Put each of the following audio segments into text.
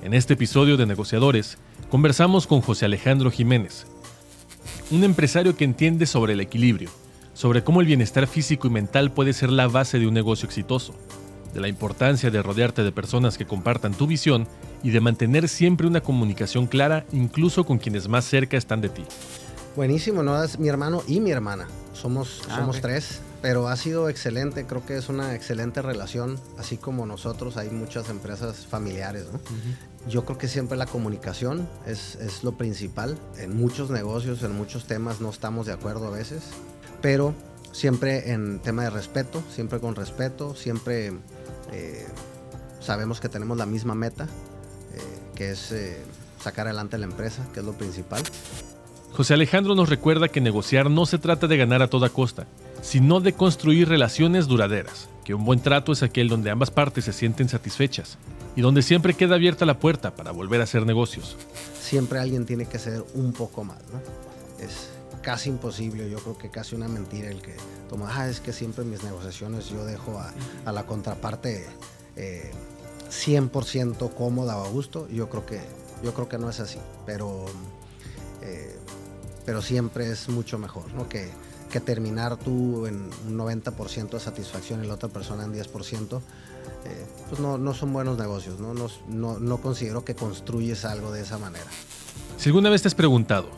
En este episodio de Negociadores, conversamos con José Alejandro Jiménez, un empresario que entiende sobre el equilibrio, sobre cómo el bienestar físico y mental puede ser la base de un negocio exitoso, de la importancia de rodearte de personas que compartan tu visión y de mantener siempre una comunicación clara, incluso con quienes más cerca están de ti. Buenísimo, ¿no? Es mi hermano y mi hermana. Somos okay. Tres, pero ha sido excelente. Creo que es una excelente relación. Así como nosotros, hay muchas empresas familiares, ¿no? Yo creo que siempre la comunicación es lo principal. En muchos negocios, en muchos temas no estamos de acuerdo a veces, pero siempre en tema de respeto, siempre con respeto, siempre sabemos que tenemos la misma meta, que es sacar adelante la empresa, que es lo principal. José Alejandro nos recuerda que negociar no se trata de ganar a toda costa, sino de construir relaciones duraderas, que un buen trato es aquel donde ambas partes se sienten satisfechas y donde siempre queda abierta la puerta para volver a hacer negocios. Siempre alguien tiene que ceder un poco más, ¿no? Es casi imposible, yo creo que casi una mentira el que toma, es que siempre en mis negociaciones yo dejo a la contraparte 100% cómoda o a gusto. Yo creo que no es así, pero siempre es mucho mejor, ¿no? Que terminar tú en un 90% de satisfacción y la otra persona en 10%, pues no son buenos negocios, ¿no? No considero que construyes algo de esa manera. Si alguna vez te has preguntado,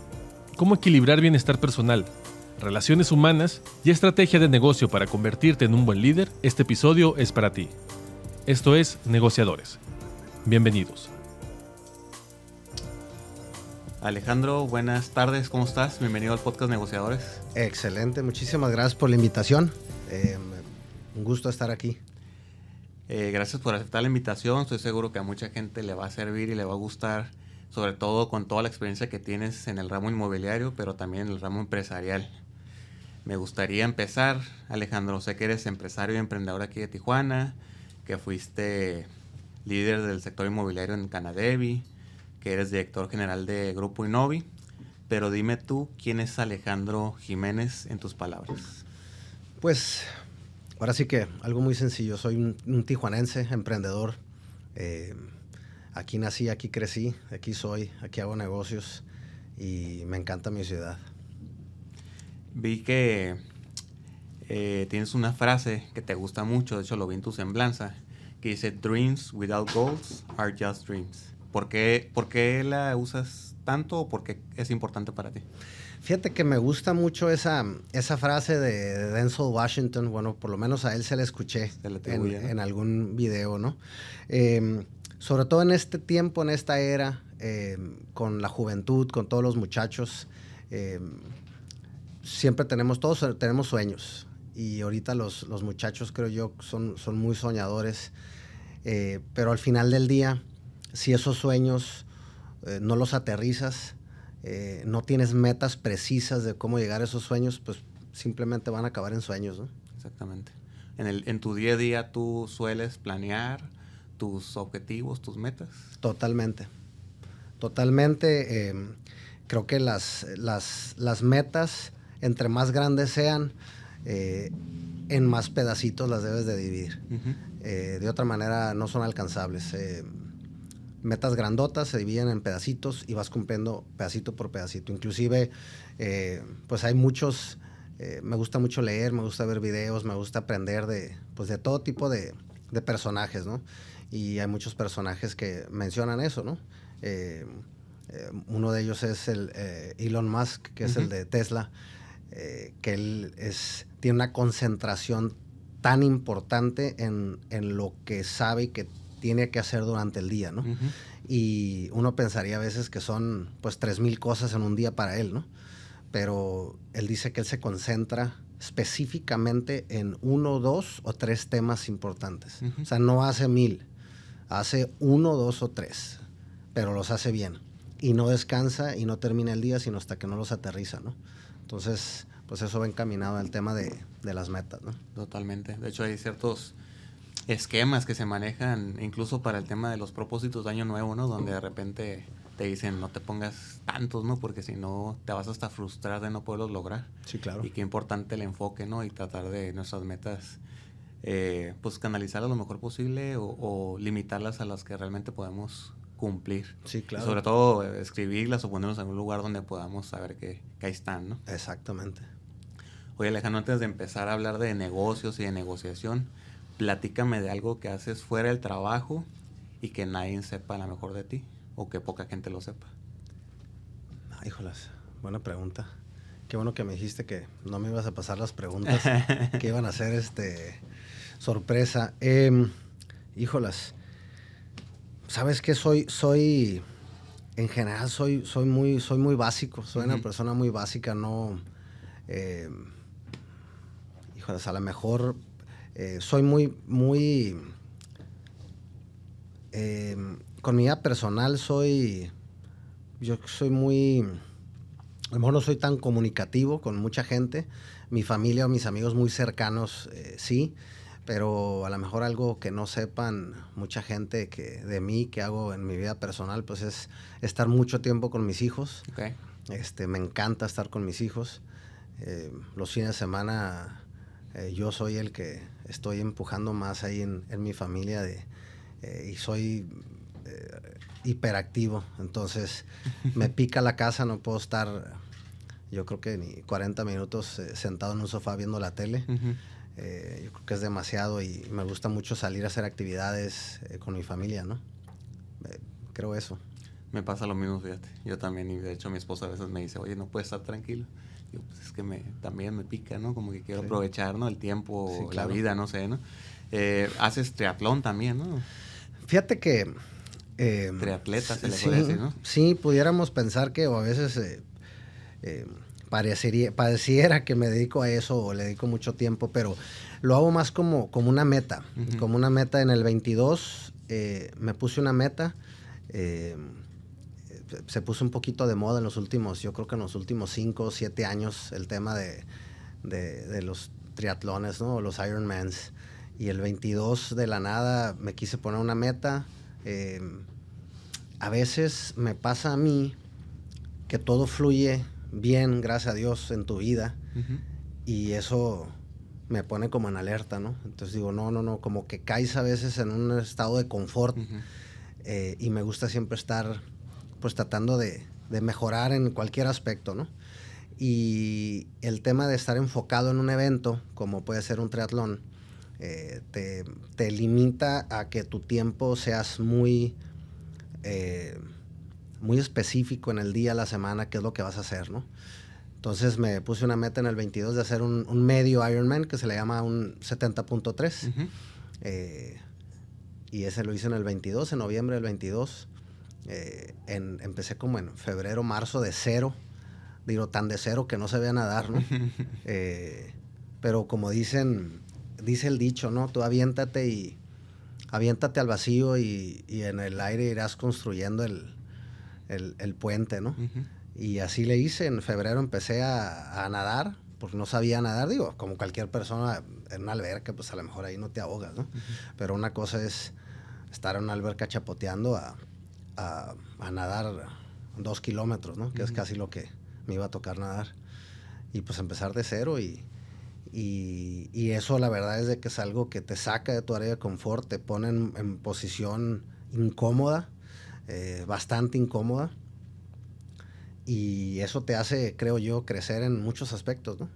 ¿cómo equilibrar bienestar personal, relaciones humanas y estrategia de negocio para convertirte en un buen líder? Este episodio es para ti. Esto es Negociadores. Bienvenidos. Alejandro, buenas tardes, ¿cómo estás? Bienvenido al podcast Negociadores. Excelente, muchísimas gracias por la invitación. Un gusto estar aquí. Gracias por aceptar la invitación. Estoy seguro que a mucha gente le va a servir y le va a gustar, sobre todo con toda la experiencia que tienes en el ramo inmobiliario, pero también en el ramo empresarial. Me gustaría empezar, Alejandro, sé que eres empresario y emprendedor aquí de Tijuana, que fuiste líder del sector inmobiliario en Canadevi, que eres director general de Grupo Innovi, pero dime tú, ¿quién es Alejandro Jiménez en tus palabras? Pues, ahora sí que algo muy sencillo. Soy un tijuanense, emprendedor. Aquí nací, aquí crecí, aquí soy, aquí hago negocios y me encanta mi ciudad. Vi que tienes una frase que te gusta mucho, de hecho lo vi en tu semblanza, que dice, "Dreams without goals are just dreams". ¿Por qué la usas tanto o por qué es importante para ti? Fíjate que me gusta mucho esa frase de Denzel Washington. Bueno, por lo menos a él se la escuché en algún video, ¿no? Sobre todo en este tiempo, en esta era, con la juventud, con todos los muchachos, siempre todos tenemos sueños. Y ahorita los muchachos, creo yo, son muy soñadores. Pero al final del día, si esos sueños no los aterrizas, no tienes metas precisas de cómo llegar a esos sueños, pues simplemente van a acabar en sueños, ¿no? Exactamente. En tu día a día, ¿tú sueles planear tus objetivos, tus metas? Totalmente. Creo que las metas, entre más grandes sean, en más pedacitos las debes de dividir. De otra manera no son alcanzables. Metas grandotas se dividen en pedacitos y vas cumpliendo pedacito por pedacito. Inclusive, pues hay muchos, me gusta mucho leer, me gusta ver videos, me gusta aprender de todo tipo de personajes, ¿no? Y hay muchos personajes que mencionan eso, ¿no? Uno de ellos es el Elon Musk, que es el de Tesla, que él tiene una concentración tan importante en lo que sabe que tiene que hacer durante el día, ¿no? Y uno pensaría a veces que son pues 3,000 cosas en un día para él, ¿no? Pero él dice que él se concentra específicamente en 1, 2 o 3 temas importantes. O sea, no hace 1,000, hace 1, 2 o 3, pero los hace bien. Y no descansa y no termina el día sino hasta que no los aterriza, ¿no? Entonces, pues eso va encaminado al tema de las metas, ¿no? Totalmente. De hecho, hay ciertos esquemas que se manejan incluso para el tema de los propósitos de año nuevo, ¿no? Donde de repente te dicen no te pongas tantos, ¿no? Porque si no te vas hasta frustrar de no poderlos lograr. Sí, claro. Y qué importante el enfoque, ¿no? Y tratar de nuestras metas, pues canalizarlas lo mejor posible o limitarlas a las que realmente podemos cumplir. Sí, claro. Y sobre todo escribirlas o ponerlos en un lugar donde podamos saber que ahí están, ¿no? Exactamente. Oye, Alejandro, antes de empezar a hablar de negocios y de negociación, platícame de algo que haces fuera del trabajo y que nadie sepa a lo mejor de ti, o que poca gente lo sepa. Híjolas, buena pregunta. Qué bueno que me dijiste que no me ibas a pasar las preguntas que iban a ser sorpresa. Híjolas, ¿sabes qué? En general soy muy básico, soy una persona muy básica, no... híjolas, a lo mejor soy muy... con mi vida personal yo soy muy... A lo mejor no soy tan comunicativo con mucha gente. Mi familia o mis amigos muy cercanos, sí. Pero a lo mejor algo que no sepan mucha gente de mí, que hago en mi vida personal, pues es estar mucho tiempo con mis hijos. Okay. Me encanta estar con mis hijos. Los fines de semana yo soy el que estoy empujando más ahí en mi familia y soy... hiperactivo, entonces me pica la casa, no puedo estar, yo creo que ni 40 minutos sentado en un sofá viendo la tele. Yo creo que es demasiado y me gusta mucho salir a hacer actividades con mi familia, ¿no? Creo eso. Me pasa lo mismo, fíjate. Yo también, y de hecho mi esposa a veces me dice, oye, ¿no puedes estar tranquilo? Digo, pues es que también me pica, ¿no? Como que quiero aprovechar, ¿no? El tiempo, sí, claro. La vida, no sé, ¿no? Haces triatlón también, ¿no? Fíjate que... triatleta se le puede decir, ¿no? Sí, pudiéramos pensar que o a veces pareciera que me dedico a eso o le dedico mucho tiempo, pero lo hago más como una meta. Como una meta. En el 22 me puse una meta. Se puso un poquito de moda yo creo que en los últimos 5 o 7 años, el tema de los triatlones, ¿no? Los Ironmans. Y el 22 de la nada me quise poner una meta. A veces me pasa a mí que todo fluye bien, gracias a Dios, en tu vida. Y eso me pone como en alerta, ¿no? Entonces digo, no, como que caes a veces en un estado de confort. Y me gusta siempre estar pues tratando de mejorar en cualquier aspecto, ¿no? Y el tema de estar enfocado en un evento, como puede ser un triatlón, te limita a que tu tiempo seas muy específico en el día, la semana, qué es lo que vas a hacer, ¿no? Entonces me puse una meta en el 22 de hacer un medio Ironman, que se le llama un 70.3. Y ese lo hice en el 22, en noviembre del 22. Empecé como en febrero, marzo, de cero. Digo, tan de cero que no sabía nadar, ¿no? Pero como dice el dicho, ¿no? Tú aviéntate al vacío y en el aire irás construyendo el puente, ¿no? Y así le hice. En febrero empecé a nadar, porque no sabía nadar. Digo, como cualquier persona en una alberca, pues a lo mejor ahí no te ahogas, ¿no? Pero una cosa es estar en una alberca chapoteando a nadar 2 kilómetros, ¿no? Que es casi lo que me iba a tocar nadar. Y pues empezar de cero y eso la verdad es de que es algo que te saca de tu área de confort, te pone en posición incómoda, bastante incómoda, y eso te hace, creo yo, crecer en muchos aspectos, ¿no?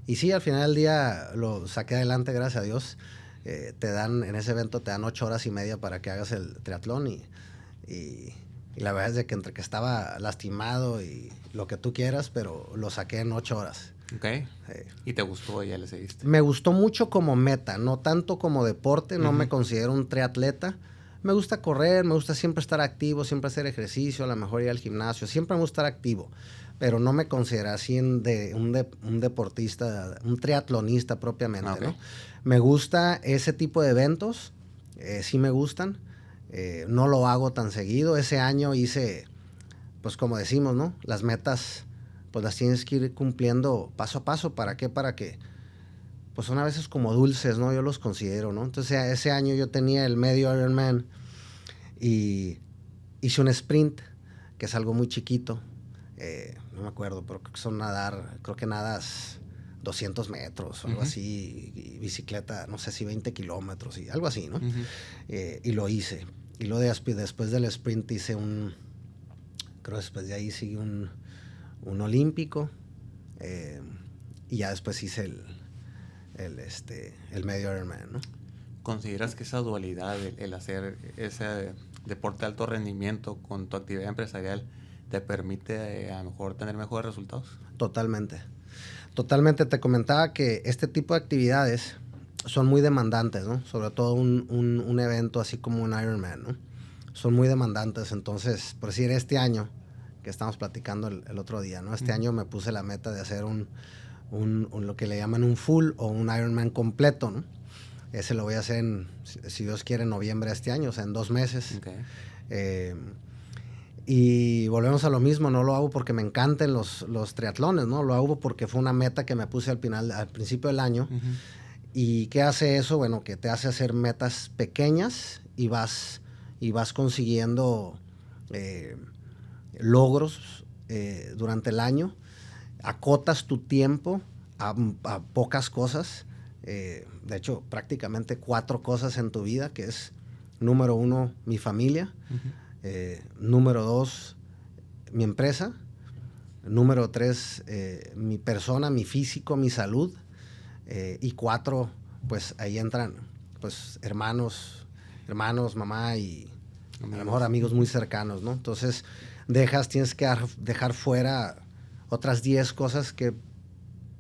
Y sí, al final del día lo saqué adelante, gracias a Dios. En ese evento te dan 8 horas y media para que hagas el triatlón y la verdad es de que entre que estaba lastimado y lo que tú quieras, pero lo saqué en 8 horas. Ok. ¿Y te gustó? ¿Ya le seguiste? Me gustó mucho como meta, no tanto como deporte. No me considero un triatleta. Me gusta correr, me gusta siempre estar activo, siempre hacer ejercicio, a lo mejor ir al gimnasio. Siempre me gusta estar activo, pero no me considero así un deportista, un triatlonista propiamente, ¿no? Me gusta ese tipo de eventos, sí me gustan. No lo hago tan seguido. Ese año hice, pues como decimos, ¿no? Las metas pues las tienes que ir cumpliendo paso a paso. ¿Para qué? Para que, pues son a veces como dulces, ¿no? Yo los considero, ¿no? Entonces, ese año yo tenía el medio Ironman y hice un sprint, que es algo muy chiquito. No me acuerdo, pero creo que nadas 200 metros o algo así, y bicicleta, no sé si 20 kilómetros, y algo así, ¿no? Y lo hice. y luego después del sprint hice creo después de ahí sigue un olímpico, y ya después hice el medio Ironman, ¿no? ¿Consideras que esa dualidad, el hacer ese deporte de alto rendimiento con tu actividad empresarial, te permite a lo mejor tener mejores resultados? Totalmente. Totalmente. Te comentaba que este tipo de actividades son muy demandantes, ¿no? Sobre todo un evento así como un Ironman, ¿no? Son muy demandantes. Entonces, por decir, este año, que estamos platicando el otro día, ¿no? Este año me puse la meta de hacer lo que le llaman un full o un Ironman completo, ¿no? Ese lo voy a hacer, si Dios quiere, en noviembre de este año, o sea, en 2 meses. Okay. Y volvemos a lo mismo, no lo hago porque me encanten los triatlones, ¿no? Lo hago porque fue una meta que me puse al principio del año. Uh-huh. ¿Y qué hace eso? Bueno, que te hace hacer metas pequeñas y vas consiguiendo logros durante el año. Acotas tu tiempo a pocas cosas. De hecho, prácticamente 4 cosas en tu vida, que es, número 1, mi familia. Uh-huh. Número 2, mi empresa. Número 3, mi persona, mi físico, mi salud. Y 4, pues ahí entran pues hermanos, mamá y amigos. A lo mejor amigos muy cercanos, ¿no? Entonces tienes que dejar fuera otras 10 cosas que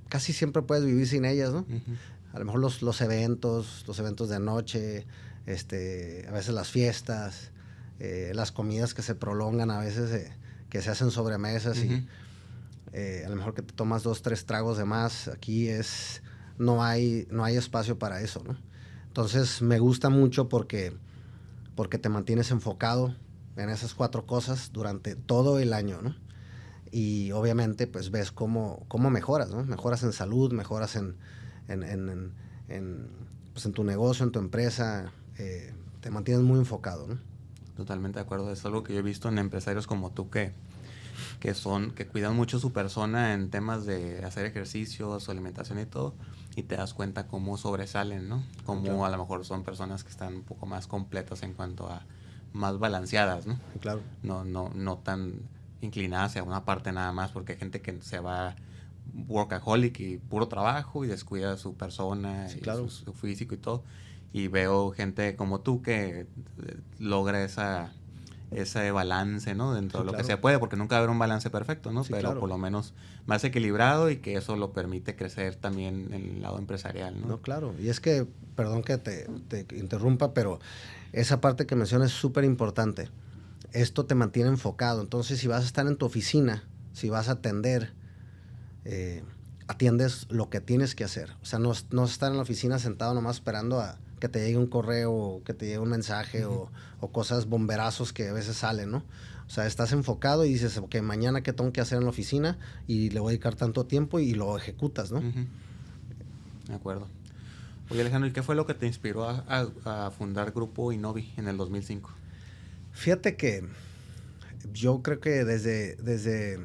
casi siempre puedes vivir sin ellas, ¿no? Uh-huh. A lo mejor los eventos de noche, a veces las fiestas, las comidas que se prolongan, a veces que se hacen sobremesas. Uh-huh. Y a lo mejor que te tomas 2, 3 tragos de más. Aquí no hay espacio para eso, ¿no? Entonces me gusta mucho porque te mantienes enfocado en esas 4 cosas durante todo el año, ¿no? Y obviamente pues ves cómo mejoras, ¿no? Mejoras en salud, mejoras en tu negocio, en tu empresa, te mantienes muy enfocado, ¿no? Totalmente de acuerdo. Es algo que yo he visto en empresarios como tú que cuidan mucho su persona en temas de hacer ejercicio, su alimentación y todo, y te das cuenta cómo sobresalen, ¿no? Cómo claro. A lo mejor son personas que están un poco más completas en cuanto a más balanceadas, ¿no? Claro. No tan inclinadas hacia una parte nada más, porque hay gente que se va workaholic y puro trabajo y descuida su persona, sí, y claro. su físico y todo. Y veo gente como tú que logra ese balance, ¿no? Dentro de lo claro. que se puede, porque nunca va a haber un balance perfecto, ¿no? Sí, pero claro. por lo menos más equilibrado, y que eso lo permite crecer también en el lado empresarial, ¿no? No, claro. Y es que, perdón que te interrumpa, pero esa parte que mencionas es súper importante. Esto te mantiene enfocado. Entonces, si vas a estar en tu oficina, si vas a atender, atiendes lo que tienes que hacer. O sea, no estar en la oficina sentado nomás esperando a que te llegue un correo, o que te llegue un mensaje, uh-huh. o cosas bomberazos que a veces salen, ¿no? O sea, estás enfocado y dices, ok, mañana qué tengo que hacer en la oficina, y le voy a dedicar tanto tiempo, y lo ejecutas, ¿no? Uh-huh. De acuerdo. Oye, Alejandro, ¿y qué fue lo que te inspiró a fundar Grupo Innovi en el 2005? Fíjate que yo creo que desde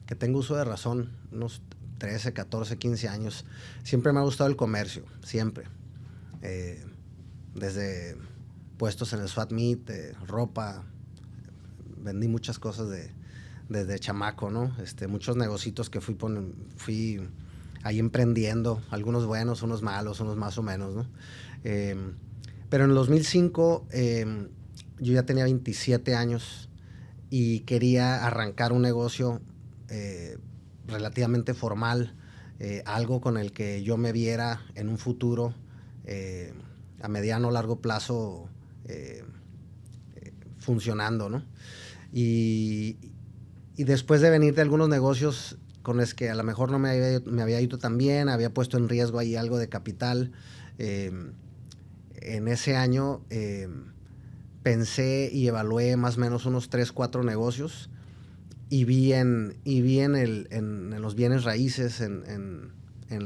que tengo uso de razón, unos 13, 14, 15 años, siempre me ha gustado el comercio, siempre. Desde puestos en el Swap Meet, ropa, vendí muchas cosas desde chamaco, ¿no? Muchos negocios que fui ahí emprendiendo, algunos buenos, unos malos, unos más o menos, ¿no? Pero en el 2005 yo ya tenía 27 años y quería arrancar un negocio relativamente formal, algo con el que yo me viera en un futuro a mediano o largo plazo funcionando, ¿no? Y después de venir de algunos negocios con los que a lo mejor no me había ido tan bien, había puesto en riesgo ahí algo de capital, en ese año pensé y evalué más o menos unos 3, 4 negocios, y vi en los bienes raíces, en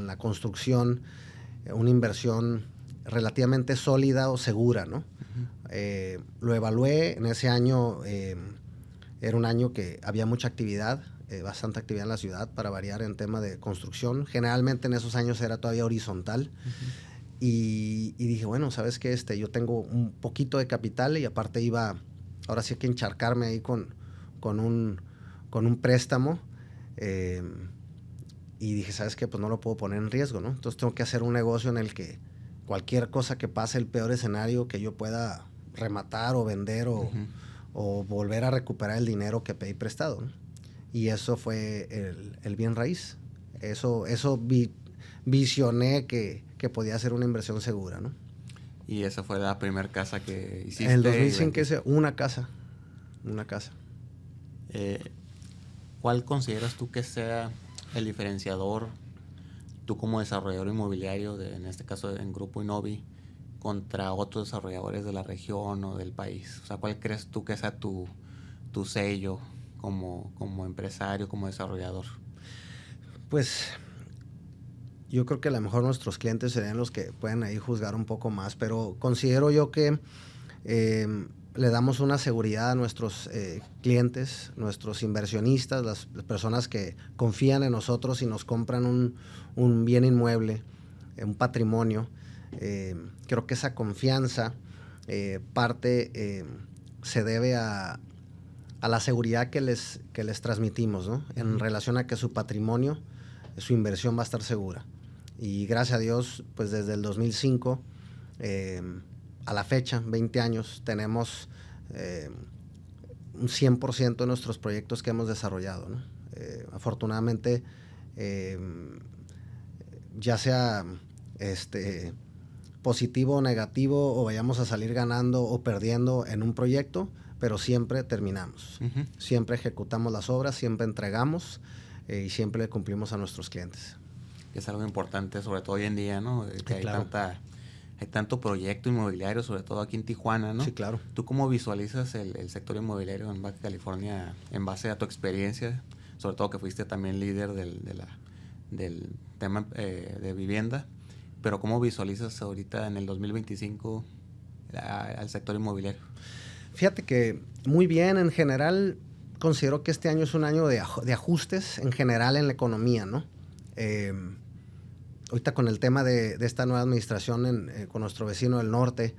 la construcción, una inversión relativamente sólida o segura, ¿no? Uh-huh. Lo evalué en ese año. Era un año que había mucha actividad, bastante actividad en la ciudad, para variar en tema de construcción. Generalmente en esos años era todavía horizontal. Uh-huh. Y dije, bueno, ¿sabes qué? Yo tengo un poquito de capital y aparte iba, ahora sí que encharcarme ahí con un préstamo. Y dije, ¿sabes qué? Pues no lo puedo poner en riesgo, ¿no? Entonces tengo que hacer un negocio en el que cualquier cosa que pase, el peor escenario, que yo pueda rematar o vender o volver a recuperar el dinero que pedí prestado, ¿no? Y eso fue el bien raíz. Eso visioné que podía ser una inversión segura, ¿no? Y esa fue la primera casa que hiciste. En el 2005 hice una casa. ¿Cuál consideras tú que sea el diferenciador, tú como desarrollador inmobiliario, en este caso en Grupo Innovi, contra otros desarrolladores de la región o del país? O sea, ¿cuál crees tú que sea tu sello como empresario, como desarrollador? Pues yo creo que a lo mejor nuestros clientes serían los que pueden ahí juzgar un poco más, pero considero yo que le damos una seguridad a nuestros clientes, nuestros inversionistas, las personas que confían en nosotros y nos compran un bien inmueble, un patrimonio. Creo que esa confianza parte se debe a la seguridad que les transmitimos, ¿no? En relación a que su patrimonio, su inversión va a estar segura. Y gracias a Dios, pues desde el 2005 a la fecha, 20 años, tenemos un 100% de nuestros proyectos que hemos desarrollado, ¿no? Afortunadamente, ya sea positivo o negativo, o vayamos a salir ganando o perdiendo en un proyecto, pero siempre terminamos. Uh-huh. Siempre ejecutamos las obras, siempre entregamos y siempre le cumplimos a nuestros clientes. Es algo importante, sobre todo hoy en día, ¿no? Que sí, claro. Hay tanto proyecto inmobiliario, sobre todo aquí en Tijuana, ¿no? Sí, claro. ¿Tú cómo visualizas el sector inmobiliario en Baja California en base a tu experiencia? Sobre todo que fuiste también líder del tema de vivienda. Pero ¿cómo visualizas ahorita en el 2025 al sector inmobiliario? Fíjate que muy bien, en general considero que este año es un año de ajustes en general en la economía, ¿no? Ahorita con el tema de esta nueva administración con nuestro vecino del norte,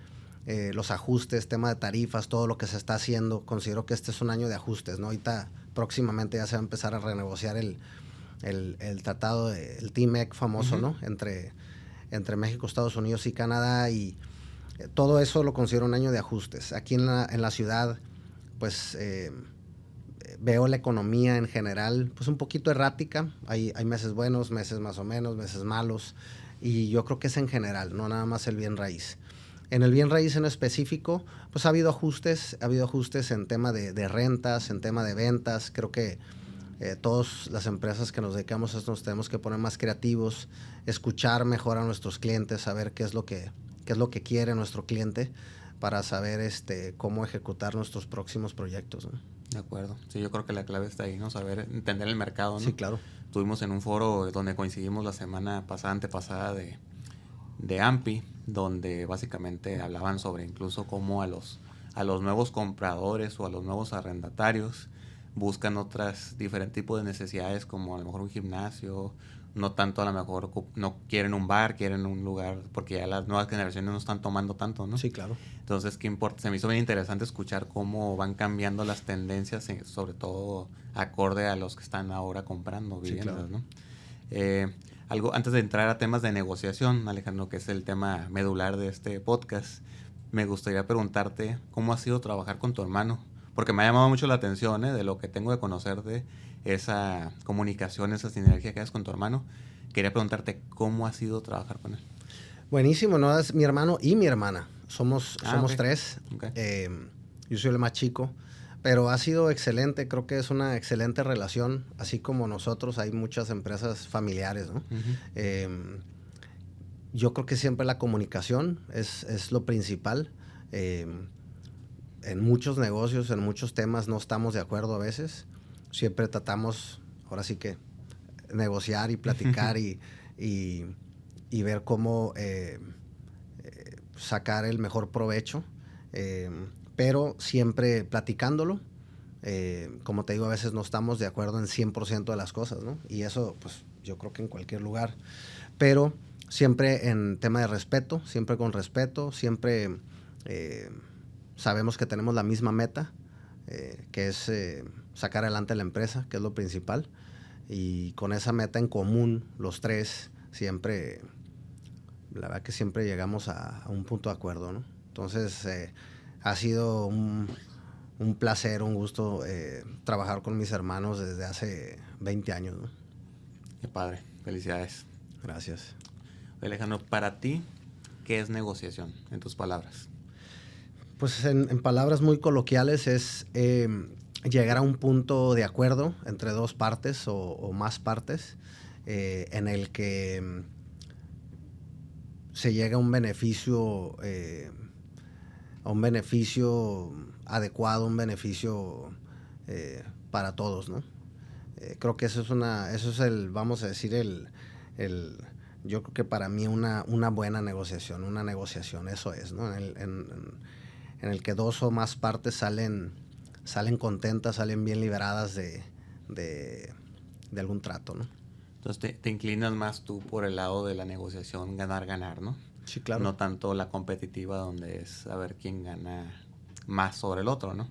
los ajustes, tema de tarifas, todo lo que se está haciendo, considero que este es un año de ajustes, ¿no? Ahorita próximamente ya se va a empezar a renegociar el tratado, el TMEC famoso, uh-huh. ¿no? Entre México, Estados Unidos y Canadá, y todo eso lo considero un año de ajustes. Aquí en la ciudad, pues veo la economía en general pues un poquito errática. Hay meses buenos, meses más o menos, meses malos, y yo creo que es en general, no nada más el bien raíz. En el bien raíz en específico, pues ha habido ajustes en tema de rentas, en tema de ventas. Creo que todas las empresas que nos dedicamos a esto nos tenemos que poner más creativos, escuchar mejor a nuestros clientes, saber qué es lo que quiere nuestro cliente para saber cómo ejecutar nuestros próximos proyectos, ¿no? De acuerdo. Sí, yo creo que la clave está ahí, ¿no? Saber entender el mercado, ¿no? Sí, claro. Estuvimos en un foro donde coincidimos la semana antepasada de AMPI, donde básicamente hablaban sobre incluso cómo a los nuevos compradores o a los nuevos arrendatarios buscan otras diferentes tipos de necesidades, como a lo mejor un gimnasio, no tanto a lo mejor no quieren un bar, quieren un lugar, porque ya las nuevas generaciones no están tomando tanto, ¿no? Sí, claro. Entonces, ¿qué importa? Se me hizo bien interesante escuchar cómo van cambiando las tendencias, sobre todo acorde a los que están ahora comprando viviendas, sí, claro. ¿no? Algo antes de entrar a temas de negociación, Alejandro, que es el tema medular de este podcast, me gustaría preguntarte cómo ha sido trabajar con tu hermano, porque me ha llamado mucho la atención, de lo que tengo de conocer de esa comunicación, esa sinergia que haces con tu hermano. Quería preguntarte cómo ha sido trabajar con él. Buenísimo, ¿no? Es mi hermano y mi hermana. Somos okay. Tres. Okay. Yo soy el más chico, pero ha sido excelente. Creo que es una excelente relación. Así como nosotros, hay muchas empresas familiares, ¿no? Uh-huh. Yo creo que siempre la comunicación es lo principal. En muchos negocios, en muchos temas no estamos de acuerdo a veces. Siempre tratamos, ahora sí que, negociar y platicar y ver cómo sacar el mejor provecho, pero siempre platicándolo. Como te digo, a veces no estamos de acuerdo en 100% de las cosas, ¿no? Y eso, pues, yo creo que en cualquier lugar. Pero siempre en tema de respeto, siempre con respeto, siempre sabemos que tenemos la misma meta, que es sacar adelante la empresa, que es lo principal. Y con esa meta en común, los tres, siempre, la verdad que siempre llegamos a un punto de acuerdo, ¿no? Entonces, ha sido un placer, un gusto trabajar con mis hermanos desde hace 20 años, ¿no? Qué padre, felicidades. Gracias. Alejandro, para ti, ¿qué es negociación, en tus palabras? Pues en palabras muy coloquiales es llegar a un punto de acuerdo entre dos partes o más partes en el que se llega a un beneficio adecuado, un beneficio para todos, ¿no? Creo que eso es el, vamos a decir, yo creo que para mí una buena negociación, eso es, ¿no? En el que dos o más partes salen contentas, salen bien liberadas de algún trato, ¿no? Entonces te inclinas más tú por el lado de la negociación ganar-ganar, ¿no? Sí, claro. No tanto la competitiva donde es saber quién gana más sobre el otro, ¿no?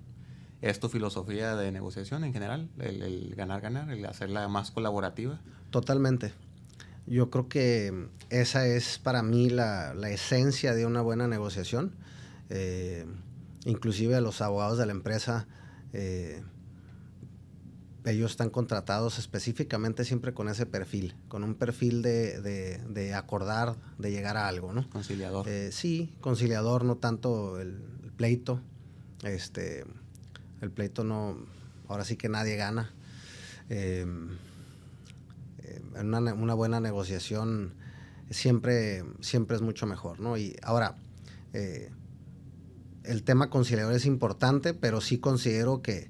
¿Es tu filosofía de negociación en general? El ganar-ganar, el hacerla más colaborativa. Totalmente. Yo creo que esa es para mí la esencia de una buena negociación. Inclusive los abogados de la empresa, ellos están contratados específicamente siempre con ese perfil, con un perfil de acordar, de llegar a algo, ¿no? Conciliador. Sí, conciliador, no tanto el pleito. El pleito no, ahora sí que nadie gana. Una buena negociación siempre es mucho mejor, ¿no? Y ahora, el tema conciliador es importante, pero sí considero que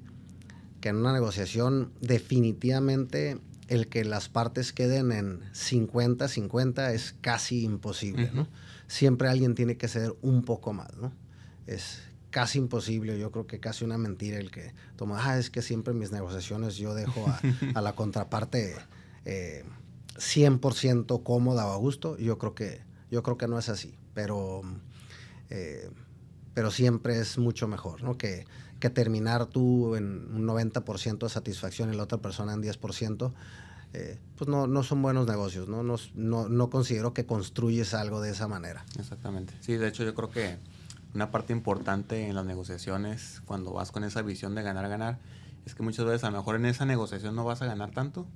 en una negociación definitivamente el que las partes queden en 50-50 es casi imposible, ¿no? Siempre alguien tiene que ceder un poco más, ¿no? Es casi imposible, yo creo que casi una mentira el que toma, es que siempre en mis negociaciones yo dejo a la contraparte 100% cómoda o a gusto. Yo creo que no es así, pero siempre es mucho mejor, ¿no? Que terminar tú en un 90% de satisfacción y la otra persona en 10%, pues no son buenos negocios, ¿no? No considero que construyes algo de esa manera. Exactamente. Sí, de hecho yo creo que una parte importante en las negociaciones, cuando vas con esa visión de ganar-ganar, es que muchas veces a lo mejor en esa negociación no vas a ganar tanto,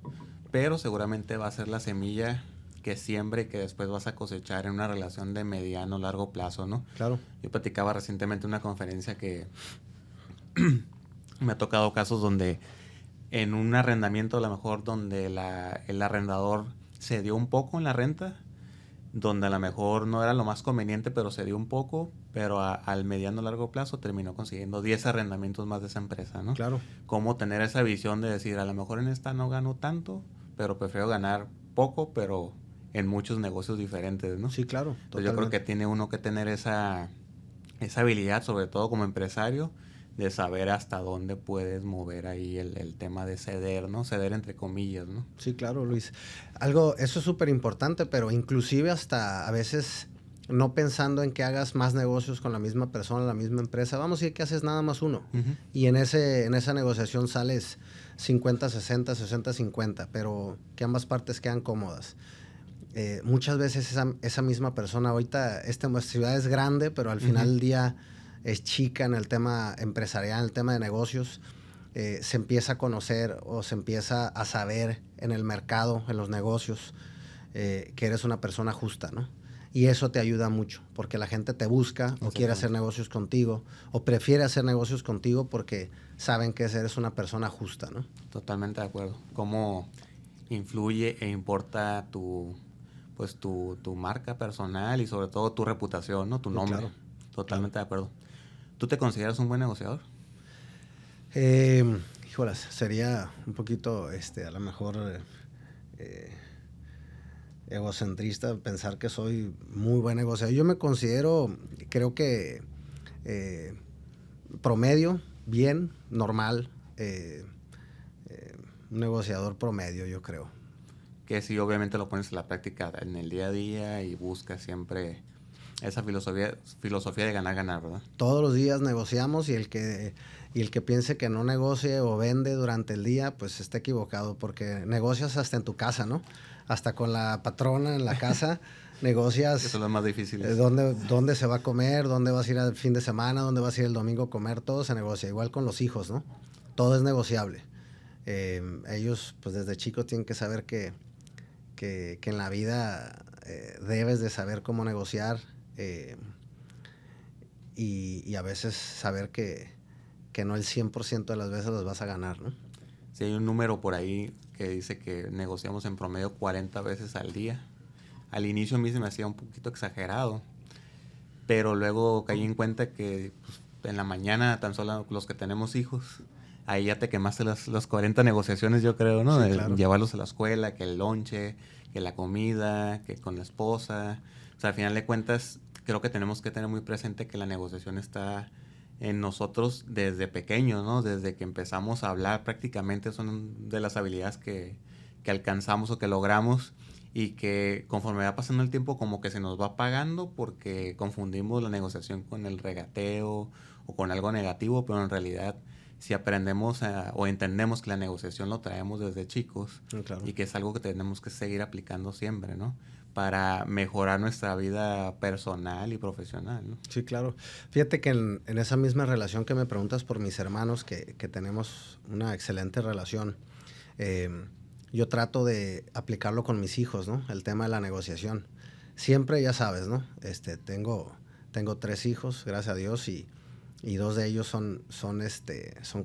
pero seguramente va a ser la semilla que siembre y que después vas a cosechar en una relación de mediano o largo plazo, ¿no? Claro. Yo platicaba recientemente en una conferencia que me ha tocado casos donde en un arrendamiento a lo mejor donde el arrendador cedió un poco en la renta, donde a lo mejor no era lo más conveniente, pero cedió un poco, pero al mediano o largo plazo terminó consiguiendo 10 arrendamientos más de esa empresa, ¿no? Claro. Cómo tener esa visión de decir, a lo mejor en esta no gano tanto, pero prefiero ganar poco, pero en muchos negocios diferentes, ¿no? Sí, claro. Entonces yo creo que tiene uno que tener esa habilidad, sobre todo como empresario, de saber hasta dónde puedes mover ahí el tema de ceder, ¿no? Ceder entre comillas, ¿no? Sí, claro, Luis. Eso es súper importante, pero inclusive hasta a veces no pensando en que hagas más negocios con la misma persona, la misma empresa. Vamos a decir que haces nada más uno. Y en esa negociación sales 50-60, 60-50, pero que ambas partes quedan cómodas. Muchas veces esa misma persona, ahorita esta ciudad es grande, pero al final del día es chica en el tema empresarial, en el tema de negocios. Se empieza a conocer o se empieza a saber en el mercado, en los negocios, que eres una persona justa, ¿no? Y eso te ayuda mucho, porque la gente te busca o quiere hacer negocios contigo, o prefiere hacer negocios contigo porque saben que eres una persona justa, ¿no? Totalmente de acuerdo. ¿Cómo influye e importa tu marca personal y sobre todo tu reputación, ¿no? Tu nombre. Claro. Totalmente de acuerdo. ¿Tú te consideras un buen negociador? Híjolas, sería un poquito, a lo mejor egocentrista pensar que soy muy buen negociador. Yo me considero, creo que promedio, bien, normal, un negociador promedio, yo creo. que sí, obviamente lo pones en la práctica en el día a día y buscas siempre esa filosofía de ganar, ¿verdad? Todos los días negociamos y el que piense que no negocie o vende durante el día, pues está equivocado, porque negocias hasta en tu casa, ¿no? Hasta con la patrona en la casa negocias. Eso es lo más difícil. Dónde se va a comer, dónde vas a ir el fin de semana, dónde vas a ir el domingo a comer, todo se negocia. Igual con los hijos, ¿no? Todo es negociable. Ellos, pues desde chicos tienen que saber que en la vida debes de saber cómo negociar, y a veces saber que no el 100% de las veces las vas a ganar, ¿no? Sí, hay un número por ahí que dice que negociamos en promedio 40 veces al día. Al inicio a mí se me hacía un poquito exagerado, pero luego caí en cuenta que pues, en la mañana, tan solo los que tenemos hijos, ahí ya te quemaste las 40 negociaciones, yo creo, ¿no? Sí, claro. Llevarlos a la escuela, que el lonche, que la comida, que con la esposa. O sea, al final de cuentas, creo que tenemos que tener muy presente que la negociación está en nosotros desde pequeños, ¿no? Desde que empezamos a hablar, prácticamente son de las habilidades que alcanzamos o que logramos, y que conforme va pasando el tiempo como que se nos va apagando porque confundimos la negociación con el regateo o con algo negativo, pero en realidad si aprendemos o entendemos que la negociación lo traemos desde chicos, Claro. y que es algo que tenemos que seguir aplicando siempre, ¿no? Para mejorar nuestra vida personal y profesional, ¿no? Sí, claro. Fíjate que en esa misma relación que me preguntas por mis hermanos, que tenemos una excelente relación, yo trato de aplicarlo con mis hijos, ¿no? El tema de la negociación. Siempre, ya sabes, ¿no? Tengo 3 hijos, gracias a Dios, y 2 de ellos son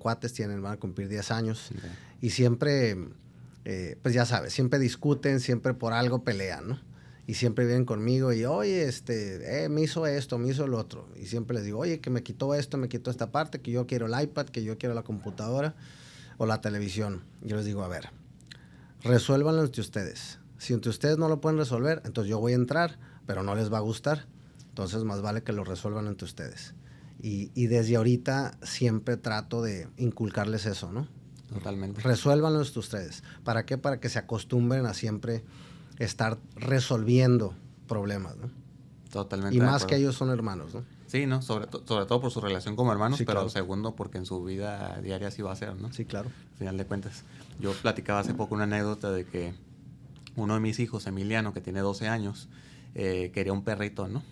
cuates, van a cumplir 10 años. Okay. Y siempre, pues ya sabes, siempre discuten, siempre por algo pelean, ¿no? Y siempre vienen conmigo y, oye, me hizo esto, me hizo el otro. Y siempre les digo, oye, que me quitó esto, me quitó esta parte, que yo quiero el iPad, que yo quiero la computadora o la televisión. Yo les digo, a ver, resuélvanlo entre ustedes. Si entre ustedes no lo pueden resolver, entonces yo voy a entrar, pero no les va a gustar. Entonces más vale que lo resuelvan entre ustedes. Y desde ahorita siempre trato de inculcarles eso, ¿no? Totalmente. Resuélvanlo entre ustedes. ¿Para qué? Para que se acostumbren a siempre estar resolviendo problemas, ¿no? Totalmente. Y más que ellos son hermanos, ¿no? Sí, ¿no? Sobre todo por su relación como hermanos, sí, pero claro. Segundo porque en su vida diaria sí va a ser, ¿no? Sí, claro. Al final de cuentas. Yo platicaba hace poco una anécdota de que uno de mis hijos, Emiliano, que tiene 12 años, quería un perrito, ¿no?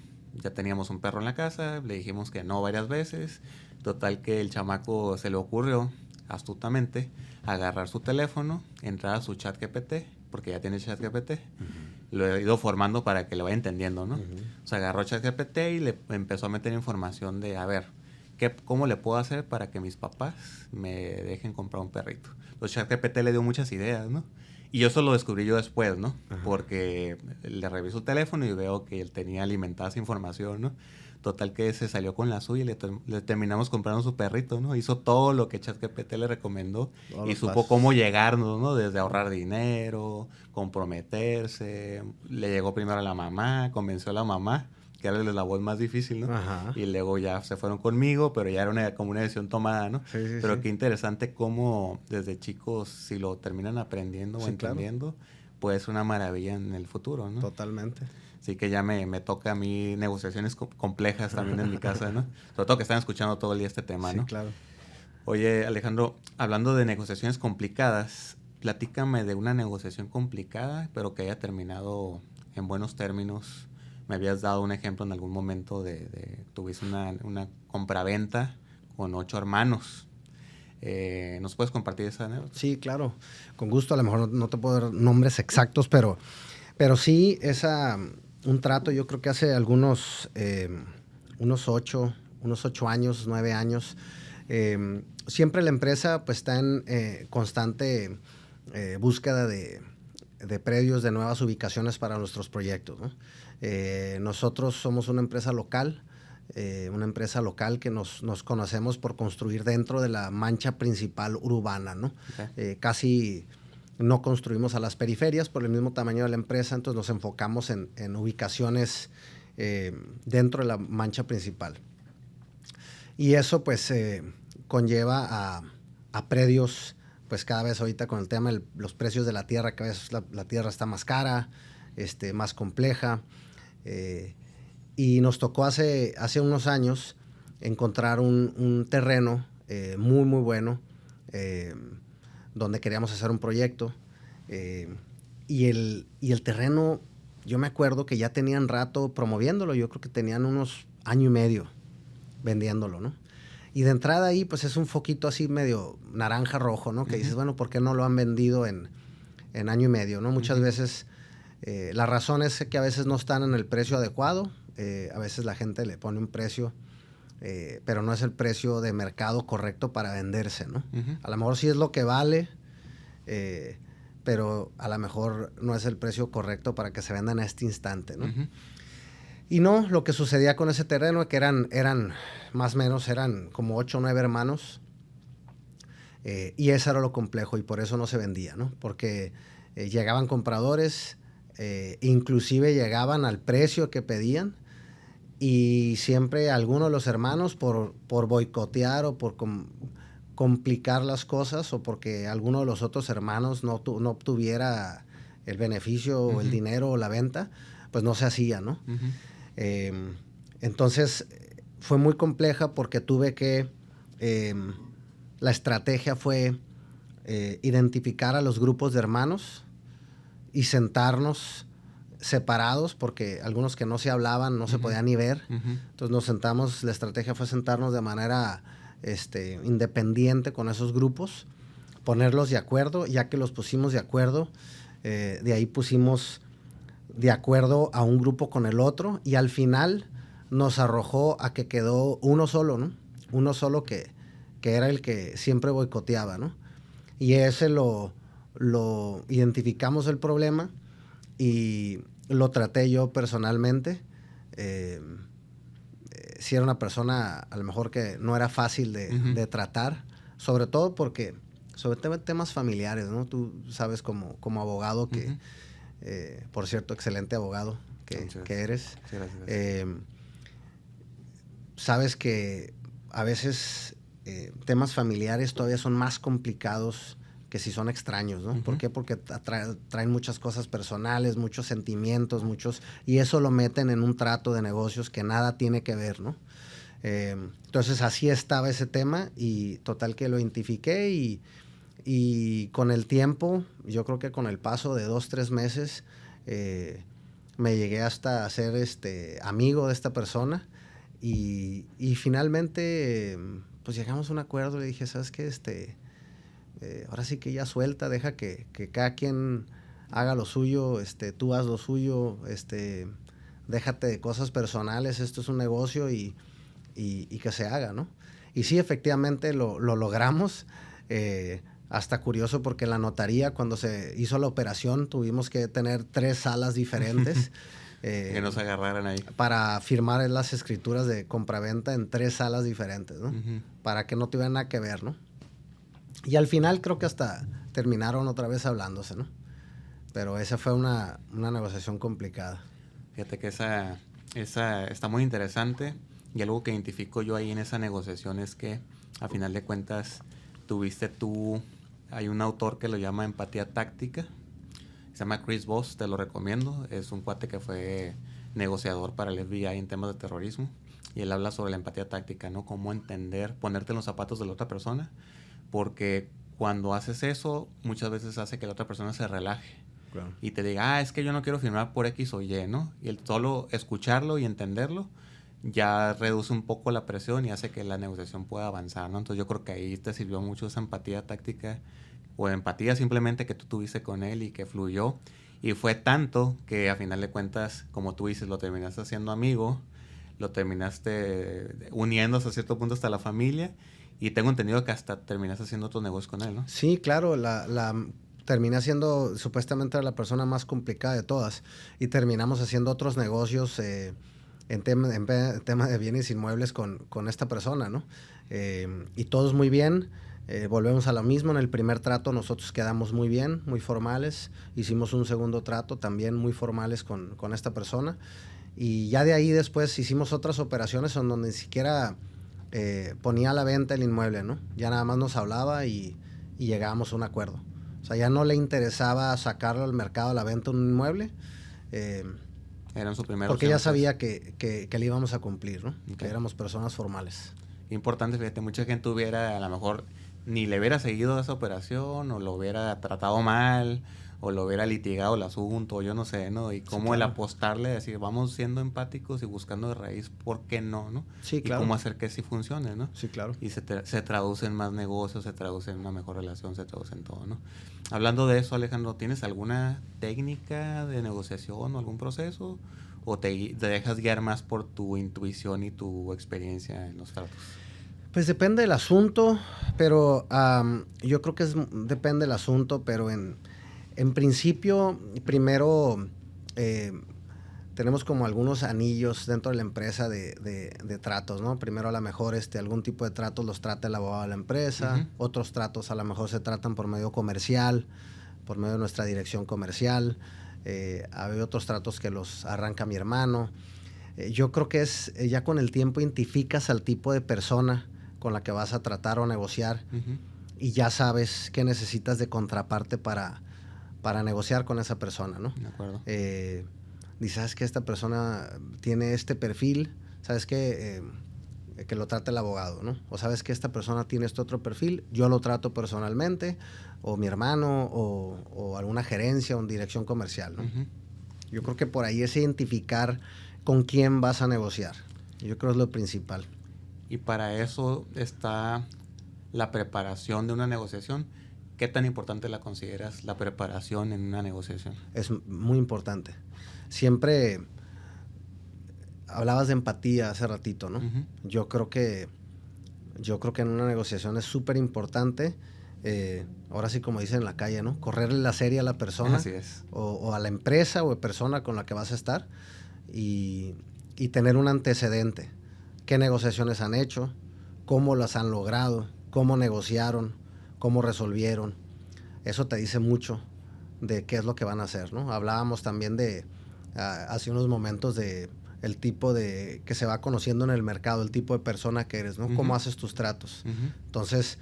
Ya teníamos un perro en la casa, le dijimos que no varias veces. Total que el chamaco se le ocurrió, astutamente, agarrar su teléfono, entrar a su ChatGPT, porque ya tiene ChatGPT. Lo he ido formando para que lo vaya entendiendo, ¿no? O sea, agarró ChatGPT y le empezó a meter información de, a ver, ¿cómo le puedo hacer para que mis papás me dejen comprar un perrito? Entonces ChatGPT le dio muchas ideas, ¿no? Y eso lo descubrí yo después, ¿no? Ajá. Porque le reviso el teléfono y veo que él tenía alimentada esa información, ¿no? Total que se salió con la suya y le terminamos comprando su perrito, ¿no? Hizo todo lo que ChatGPT le recomendó y supo cómo llegarnos, ¿no? Desde ahorrar dinero, comprometerse. Le llegó primero a la mamá, convenció a la mamá, que era la voz más difícil, ¿no? Ajá. Y luego ya se fueron conmigo, pero ya era como una decisión tomada, ¿no? Sí, pero sí. Qué interesante cómo desde chicos, si lo terminan aprendiendo o entendiendo, claro, puede ser una maravilla en el futuro, ¿no? Totalmente. Así que ya me toca a mí negociaciones complejas también en mi casa, ¿no? Sobre todo que están escuchando todo el día este tema, ¿no? Sí, claro. Oye, Alejandro, hablando de negociaciones complicadas, platícame de una negociación complicada, pero que haya terminado en buenos términos. Me habías dado un ejemplo en algún momento tuviste una compraventa con 8 hermanos. ¿Nos puedes compartir esa anécdota? Sí, claro. Con gusto. A lo mejor no te puedo dar nombres exactos, pero sí, un trato, yo creo que hace unos 8 años, 9 años. Siempre la empresa pues está en constante búsqueda de predios, de nuevas ubicaciones para nuestros proyectos, ¿no? Nosotros somos una empresa local que nos conocemos por construir dentro de la mancha principal urbana, ¿no? Okay. Casi no construimos a las periferias por el mismo tamaño de la empresa, entonces nos enfocamos en ubicaciones dentro de la mancha principal. Y eso pues conlleva a predios pues cada vez ahorita con el tema de los precios de la tierra, cada vez la tierra está más cara, más compleja. Y nos tocó hace unos años encontrar un terreno muy, muy bueno, donde queríamos hacer un proyecto. Y el terreno, yo me acuerdo que ya tenían rato promoviéndolo, yo creo que tenían unos año y medio vendiéndolo, ¿no? Y de entrada ahí, pues es un foquito así medio naranja-rojo, ¿no? Que dices, bueno, ¿por qué no lo han vendido en año y medio, ¿no? Muchas veces, la razón es que a veces no están en el precio adecuado, a veces la gente le pone un precio, pero no es el precio de mercado correcto para venderse, ¿no? A lo mejor sí es lo que vale, pero a lo mejor no es el precio correcto para que se vendan a este instante, ¿no? Y no, lo que sucedía con ese terreno es que eran más o menos, eran como 8 o 9 hermanos, y eso era lo complejo y por eso no se vendía, ¿no? Porque llegaban compradores, inclusive llegaban al precio que pedían, y siempre algunos de los hermanos por boicotear o por complicar las cosas, o porque alguno de los otros hermanos no obtuviera el beneficio o el dinero o la venta, pues no se hacía, ¿no? Entonces fue muy compleja porque tuve que, la estrategia fue identificar a los grupos de hermanos y sentarnos separados, porque algunos que no se hablaban no se podían ni ver. Entonces nos sentamos, la estrategia fue sentarnos de manera independiente con esos grupos, ponerlos de acuerdo. Ya que los pusimos de acuerdo, de ahí pusimos de acuerdo a un grupo con el otro, y al final nos arrojó a que quedó uno solo, ¿no? Uno solo que era el que siempre boicoteaba, ¿no? Y ese lo identificamos el problema y lo traté yo personalmente. Si era una persona a lo mejor que no era fácil de tratar, sobre todo porque sobre temas familiares, ¿no? Tú sabes como abogado que, por cierto, excelente abogado que eres. Sí, gracias. Sabes que a veces temas familiares todavía son más complicados que si son extraños, ¿no? ¿Por qué? Porque traen muchas cosas personales, muchos sentimientos, y eso lo meten en un trato de negocios que nada tiene que ver, ¿no? Entonces así estaba ese tema, y total que lo identifiqué, y con el tiempo, yo creo que con el paso de 2-3 meses, me llegué hasta a ser amigo de esta persona, y finalmente pues llegamos a un acuerdo. Le dije, ¿sabes qué? Ahora sí que ya suelta, deja que cada quien haga lo suyo, tú haz lo suyo, déjate de cosas personales, esto es un negocio, y que se haga, ¿no? Y sí, efectivamente lo logramos. Hasta curioso porque en la notaría, cuando se hizo la operación, tuvimos que tener 3 salas diferentes. Que no se agarraran ahí. Para firmar las escrituras de compraventa en 3 salas diferentes, ¿no? Para que no tuvieran nada que ver, ¿no? Y al final creo que hasta terminaron otra vez hablándose, ¿no? Pero esa fue una negociación complicada. Fíjate que esa está muy interesante, y algo que identifico yo ahí en esa negociación es que a final de cuentas hay un autor que lo llama empatía táctica, se llama Chris Voss, te lo recomiendo, es un cuate que fue negociador para el FBI en temas de terrorismo, y él habla sobre la empatía táctica, ¿no? Cómo entender, ponerte en los zapatos de la otra persona, porque cuando haces eso, muchas veces hace que la otra persona se relaje. Claro. Y te diga, es que yo no quiero firmar por X o Y, ¿no? Y el solo escucharlo y entenderlo ya reduce un poco la presión y hace que la negociación pueda avanzar, ¿no? Entonces yo creo que ahí te sirvió mucho esa empatía táctica, o empatía simplemente que tú tuviste con él y que fluyó. Y fue tanto que a final de cuentas, como tú dices, lo terminaste haciendo amigo, lo terminaste uniendo hasta cierto punto hasta la familia, y tengo entendido que hasta terminaste haciendo otros negocios con él, ¿no? Sí, claro, terminé siendo supuestamente la persona más complicada de todas, y terminamos haciendo otros negocios en tema de bienes inmuebles con esta persona, ¿no? Y todos muy bien. Volvemos a lo mismo. En el primer trato nosotros quedamos muy bien, muy formales. Hicimos un segundo trato también muy formales con esta persona, y ya de ahí después hicimos otras operaciones en donde ni siquiera ponía a la venta el inmueble, ¿no? Ya nada más nos hablaba y y llegábamos a un acuerdo. O sea, ya no le interesaba sacarlo al mercado a la venta un inmueble. Eran su primera porque opción, ya pues. sabía que le íbamos a cumplir, ¿no? Okay. Que éramos personas formales. Importante, fíjate, mucha gente hubiera, a lo mejor, ni le hubiera seguido esa operación, o lo hubiera tratado mal, o lo hubiera litigado el asunto, o yo no sé, ¿no? Y cómo el apostarle, decir, vamos siendo empáticos y buscando de raíz, ¿por qué no, no? Sí, claro. Y cómo hacer que sí funcione, ¿no? Sí, claro. Y se traduce en más negocios, se traduce en una mejor relación, se traduce en todo, ¿no? Hablando de eso, Alejandro, ¿tienes alguna técnica de negociación o algún proceso? ¿O te dejas guiar más por tu intuición y tu experiencia en los tratos? Pues depende del asunto, pero yo creo que depende del asunto, pero en principio, primero tenemos como algunos anillos dentro de la empresa de tratos, ¿no? Primero a lo mejor algún tipo de tratos los trata el abogado de la empresa, otros tratos a lo mejor se tratan por medio comercial, por medio de nuestra dirección comercial, hay otros tratos que los arranca mi hermano. Yo creo que ya con el tiempo identificas al tipo de persona con la que vas a tratar o negociar y ya sabes qué necesitas de contraparte para negociar con esa persona, ¿no? De acuerdo. Dices, ¿sabes que esta persona tiene este perfil? ¿Sabes que lo trate el abogado, ¿no? O sabes que esta persona tiene este otro perfil, yo lo trato personalmente, o mi hermano, o alguna gerencia o dirección comercial, ¿no? Yo creo que por ahí es identificar con quién vas a negociar. Yo creo que es lo principal. Y para eso está la preparación de una negociación. ¿Qué tan importante la consideras la preparación en una negociación? Es muy importante. Siempre hablabas de empatía hace ratito, ¿no? Yo creo que en una negociación es súper importante. Ahora sí, como dicen en la calle, ¿no? Correrle la serie a la persona. Así es. O a la empresa o persona con la que vas a estar y tener un antecedente. ¿Qué negociaciones han hecho? ¿Cómo las han logrado? ¿Cómo negociaron? ¿Cómo resolvieron? Eso te dice mucho de qué es lo que van a hacer, ¿no? Hablábamos también hace unos momentos de el tipo de que se va conociendo en el mercado, el tipo de persona que eres, ¿no? ¿Cómo haces tus tratos? Entonces,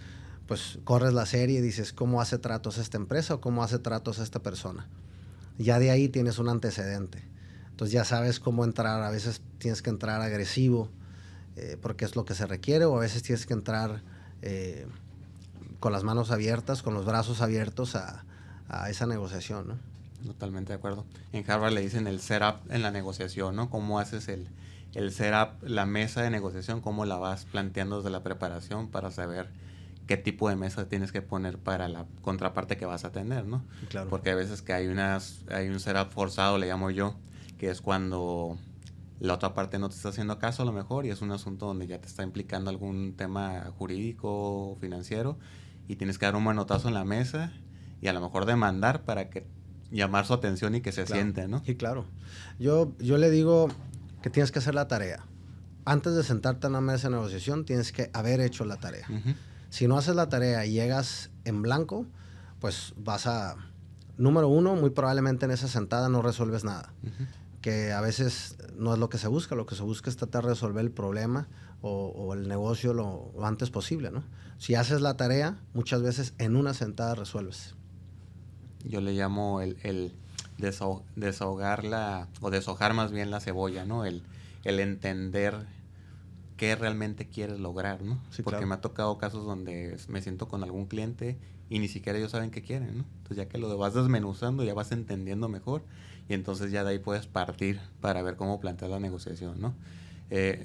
pues corres la serie y dices, ¿cómo hace tratos esta empresa o cómo hace tratos esta persona? Ya de ahí tienes un antecedente. Entonces ya sabes cómo entrar. A veces tienes que entrar agresivo porque es lo que se requiere, o a veces tienes que entrar con las manos abiertas, con los brazos abiertos a esa negociación, ¿no? Totalmente de acuerdo. En Harvard le dicen el setup en la negociación, ¿no? Cómo haces el setup, la mesa de negociación, cómo la vas planteando desde la preparación para saber qué tipo de mesa tienes que poner para la contraparte que vas a tener, ¿no? Claro. Porque a veces que hay un setup forzado, le llamo yo, que es cuando la otra parte no te está haciendo caso a lo mejor y es un asunto donde ya te está implicando algún tema jurídico o financiero y tienes que dar un manotazo en la mesa y a lo mejor demandar para que llamar su atención y que se siente, ¿no? Sí, claro. Yo le digo que tienes que hacer la tarea. Antes de sentarte en una mesa de negociación, tienes que haber hecho la tarea. Si no haces la tarea y llegas en blanco, pues número uno, muy probablemente en esa sentada no resuelves nada. Que a veces no es lo que se busca es tratar de resolver el problema o el negocio lo antes posible, ¿no? Si haces la tarea, muchas veces en una sentada resuelves. Yo le llamo el desahogar o deshojar más bien la cebolla, ¿no? El entender qué realmente quieres lograr, ¿no? Sí, porque claro. me ha tocado casos donde me siento con algún cliente y ni siquiera ellos saben qué quieren, ¿no? Entonces ya que lo vas desmenuzando, ya vas entendiendo mejor y entonces ya de ahí puedes partir para ver cómo plantear la negociación, ¿no?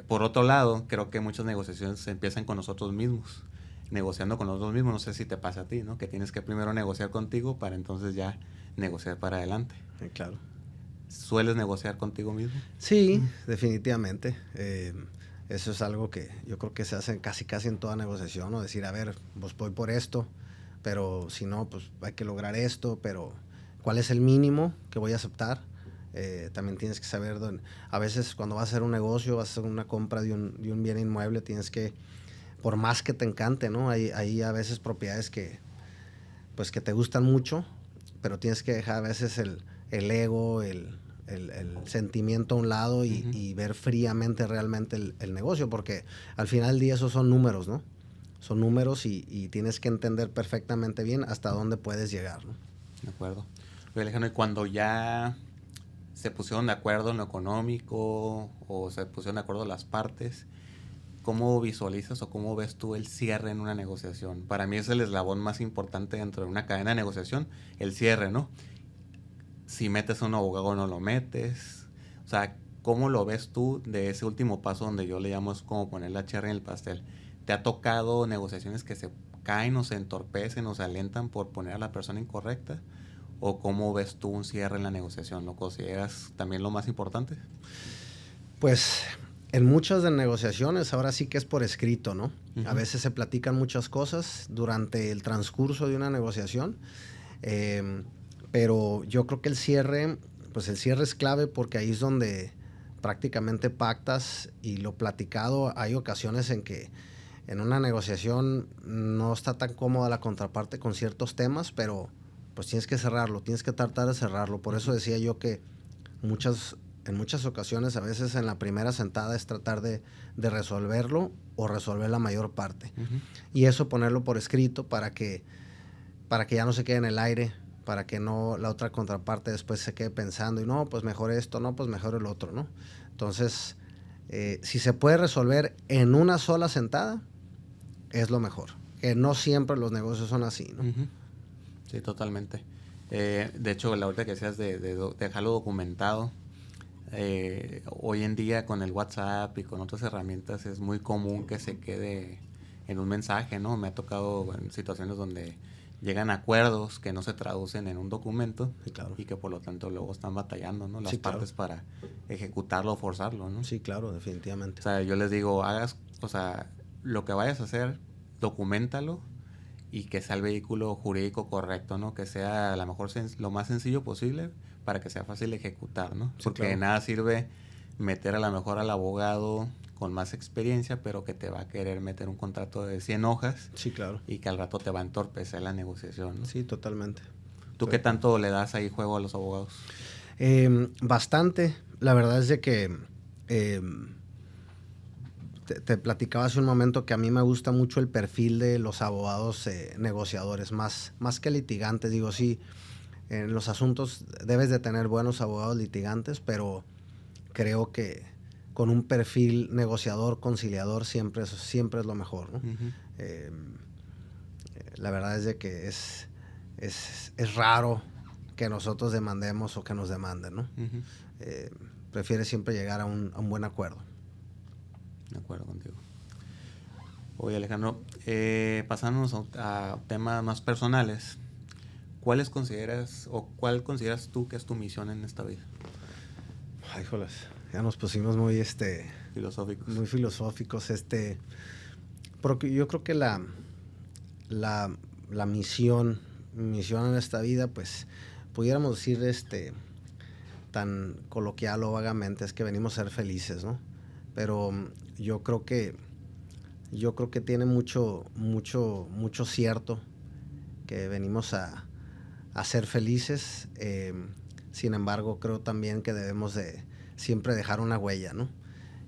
Por otro lado, creo que muchas negociaciones empiezan con nosotros mismos, negociando con nosotros mismos. No sé si te pasa a ti, ¿no? Que tienes que primero negociar contigo para entonces ya negociar para adelante. Sí, claro. ¿Sueles negociar contigo mismo? Sí, definitivamente. Eso es algo que yo creo que se hace casi en toda negociación, ¿no? Decir, a ver, pues voy por esto, pero si no, pues hay que lograr esto, pero ¿cuál es el mínimo que voy a aceptar? También tienes que saber a veces cuando vas a hacer un negocio, vas a hacer una compra de un bien inmueble, tienes que, por más que te encante, ¿no? Hay a veces propiedades que te gustan mucho, pero tienes que dejar a veces el ego, el sentimiento a un lado y ver fríamente realmente el negocio, porque al final del día esos son números, ¿no? son números y tienes que entender perfectamente bien hasta dónde puedes llegar, ¿no? De acuerdo. Oye, Alejandro, y cuando ya se pusieron de acuerdo en lo económico o se pusieron de acuerdo las partes, ¿cómo visualizas o cómo ves tú el cierre en una negociación? Para mí es el eslabón más importante dentro de una cadena de negociación, el cierre, ¿no? Si metes a un abogado o no lo metes. O sea, ¿cómo lo ves tú de ese último paso donde yo le llamo es como poner la cherry en el pastel? ¿Te ha tocado negociaciones que se caen o se entorpecen o se alentan por poner a la persona incorrecta? ¿O cómo ves tú un cierre en la negociación? ¿Lo consideras también lo más importante? Pues en muchas de negociaciones ahora sí que es por escrito, ¿no? Uh-huh. A veces se platican muchas cosas durante el transcurso de una negociación, pero yo creo que el cierre es clave porque ahí es donde prácticamente pactas y lo platicado. Hay ocasiones en que en una negociación no está tan cómoda la contraparte con ciertos temas, pero pues tienes que cerrarlo, tienes que tratar de cerrarlo. Por eso decía yo que en muchas ocasiones, a veces en la primera sentada es tratar de resolverlo o resolver la mayor parte. Uh-huh. Y eso ponerlo por escrito para que ya no se quede en el aire, para que no la otra contraparte después se quede pensando y no, pues mejor esto, no, pues mejor el otro, ¿no? Entonces, si se puede resolver en una sola sentada, es lo mejor. Que no siempre los negocios son así, ¿no? Uh-huh. Sí, totalmente. De hecho, la ahorita que decías de dejarlo documentado, hoy en día con el WhatsApp y con otras herramientas es muy común que se quede en un mensaje, ¿no? Me ha tocado en situaciones donde llegan acuerdos que no se traducen en un documento. Sí, claro. Y que por lo tanto luego están batallando, ¿no? Las Sí, partes claro. para ejecutarlo o forzarlo, ¿no? Sí, claro, definitivamente. O sea, yo les digo, lo que vayas a hacer, documentalo y que sea el vehículo jurídico correcto, ¿no? Que sea a lo mejor lo más sencillo posible para que sea fácil de ejecutar, ¿no? Sí, Porque claro. de nada sirve meter a lo mejor al abogado con más experiencia, pero que te va a querer meter un contrato de 100 hojas. Sí, claro. Y que al rato te va a entorpecer la negociación, ¿no? Sí, totalmente. ¿Tú qué tanto le das ahí juego a los abogados? Bastante. La verdad es de que te platicaba hace un momento que a mí me gusta mucho el perfil de los abogados negociadores, más que litigantes. Digo, sí, en los asuntos debes de tener buenos abogados litigantes, pero creo que con un perfil negociador, conciliador, siempre es lo mejor, ¿no? Uh-huh. La verdad es de que es raro que nosotros demandemos o que nos demanden, ¿no? Uh-huh. Prefiere siempre llegar a un buen acuerdo. De acuerdo contigo. Oye, Alejandro, pasándonos a temas más personales, ¿cuál consideras tú que es tu misión en esta vida? Ay, jolas, ya nos pusimos muy filosóficos. Muy filosóficos, porque yo creo que la misión en esta vida, pues pudiéramos decir tan coloquial o vagamente, es que venimos a ser felices, ¿no? Pero yo creo que tiene mucho cierto que venimos a ser felices. Sin embargo, creo también que debemos de siempre dejar una huella, ¿no?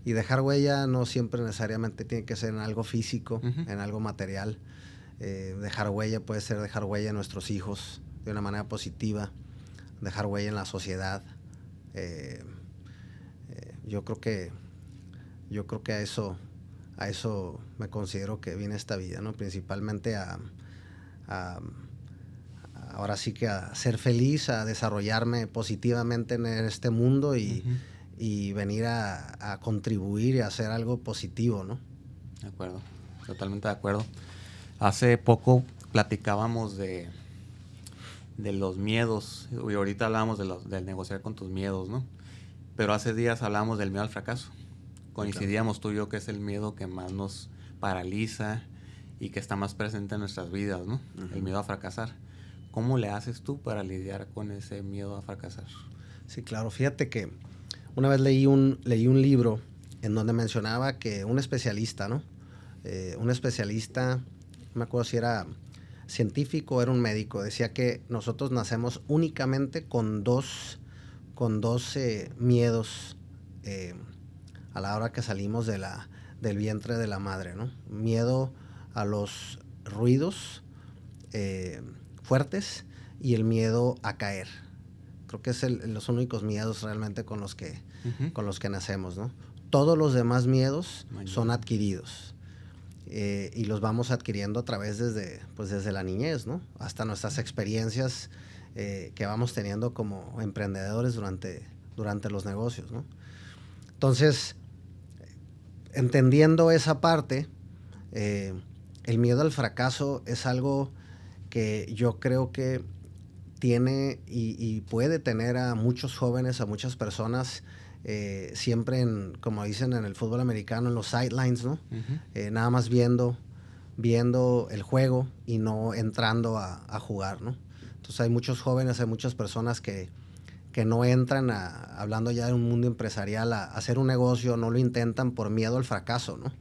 Y dejar huella no siempre necesariamente tiene que ser en algo físico, uh-huh, en algo material. Dejar huella puede ser dejar huella en nuestros hijos de una manera positiva, dejar huella en la sociedad. Yo creo que a eso me considero que viene esta vida, ¿no? Principalmente ahora sí que a ser feliz, a desarrollarme positivamente en este mundo y, uh-huh, y venir a contribuir y a hacer algo positivo, ¿no? De acuerdo, totalmente de acuerdo. Hace poco platicábamos de los miedos, y ahorita hablábamos del negociar con tus miedos, ¿no? Pero hace días hablábamos del miedo al fracaso. Coincidíamos tú y yo que es el miedo que más nos paraliza y que está más presente en nuestras vidas, ¿no? Uh-huh. El miedo a fracasar. ¿Cómo le haces tú para lidiar con ese miedo a fracasar? Sí, claro. Fíjate que una vez leí un libro en donde mencionaba que un especialista, ¿no? Un especialista, no me acuerdo si era científico o era un médico, decía que nosotros nacemos únicamente con dos miedos a la hora que salimos del vientre de la madre, ¿no? Miedo a los ruidos fuertes y el miedo a caer. Creo que es los únicos miedos realmente con los que nacemos, ¿no? Todos los demás miedos son adquiridos y los vamos adquiriendo a través desde la niñez, ¿no? Hasta nuestras experiencias que vamos teniendo como emprendedores durante los negocios, ¿no? Entonces, entendiendo esa parte, el miedo al fracaso es algo que yo creo que tiene y puede tener a muchos jóvenes, a muchas personas, siempre como dicen en el fútbol americano, en los sidelines, ¿no? Nada más viendo el juego y no entrando a jugar, ¿no? Entonces hay muchos jóvenes, hay muchas personas que no entran, hablando ya de un mundo empresarial, a hacer un negocio, no lo intentan por miedo al fracaso, ¿no?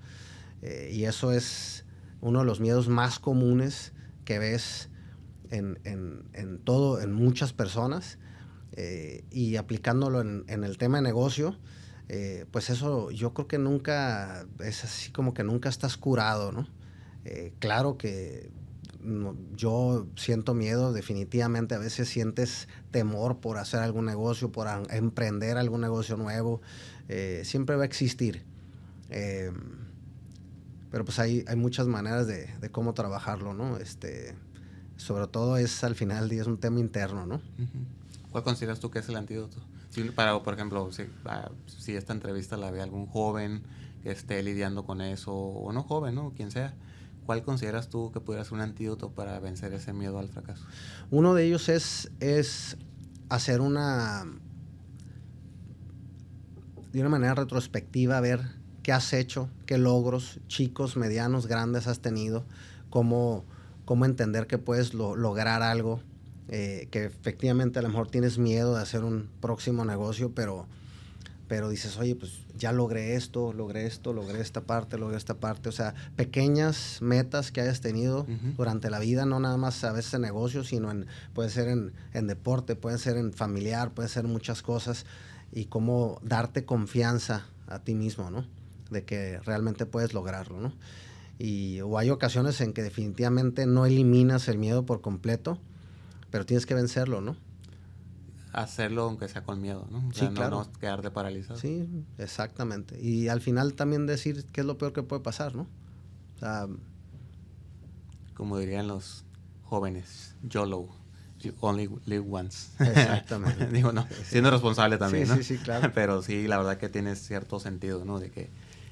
Y eso es uno de los miedos más comunes que ves en muchas personas, y aplicándolo en el tema de negocio, pues eso yo creo que nunca, es así como que nunca estás curado, ¿no? Claro que yo siento miedo, definitivamente a veces sientes temor por hacer algún negocio, por emprender algún negocio nuevo, siempre va a existir. Pero pues hay muchas maneras de cómo trabajarlo, ¿no? Sobre todo al final del día es un tema interno, ¿no? ¿Cuál consideras tú que es el antídoto? Por ejemplo, si esta entrevista la ve algún joven que esté lidiando con eso, o no joven, ¿no? Quien sea, ¿cuál consideras tú que pudiera ser un antídoto para vencer ese miedo al fracaso? Uno de ellos es hacer de una manera retrospectiva, ver qué has hecho, qué logros chicos, medianos, grandes has tenido, cómo entender que puedes lograr algo, que efectivamente a lo mejor tienes miedo de hacer un próximo negocio, pero dices, oye, pues ya logré esto, logré esta parte, o sea, pequeñas metas que hayas tenido durante la vida, no nada más a veces en negocios, sino puede ser en deporte, puede ser en familiar, puede ser muchas cosas, y cómo darte confianza a ti mismo, ¿no? De que realmente puedes lograrlo, ¿no? O hay ocasiones en que definitivamente no eliminas el miedo por completo, pero tienes que vencerlo, ¿no? Hacerlo aunque sea con miedo, ¿no? Sí, claro. No quedarte paralizado. Sí, exactamente. Y al final también decir qué es lo peor que puede pasar, ¿no? O sea, como dirían los jóvenes, YOLO, you only live once. Exactamente. Digo, no, siendo responsable también, ¿no? Sí, claro. Pero sí, la verdad que tiene cierto sentido, ¿no? De que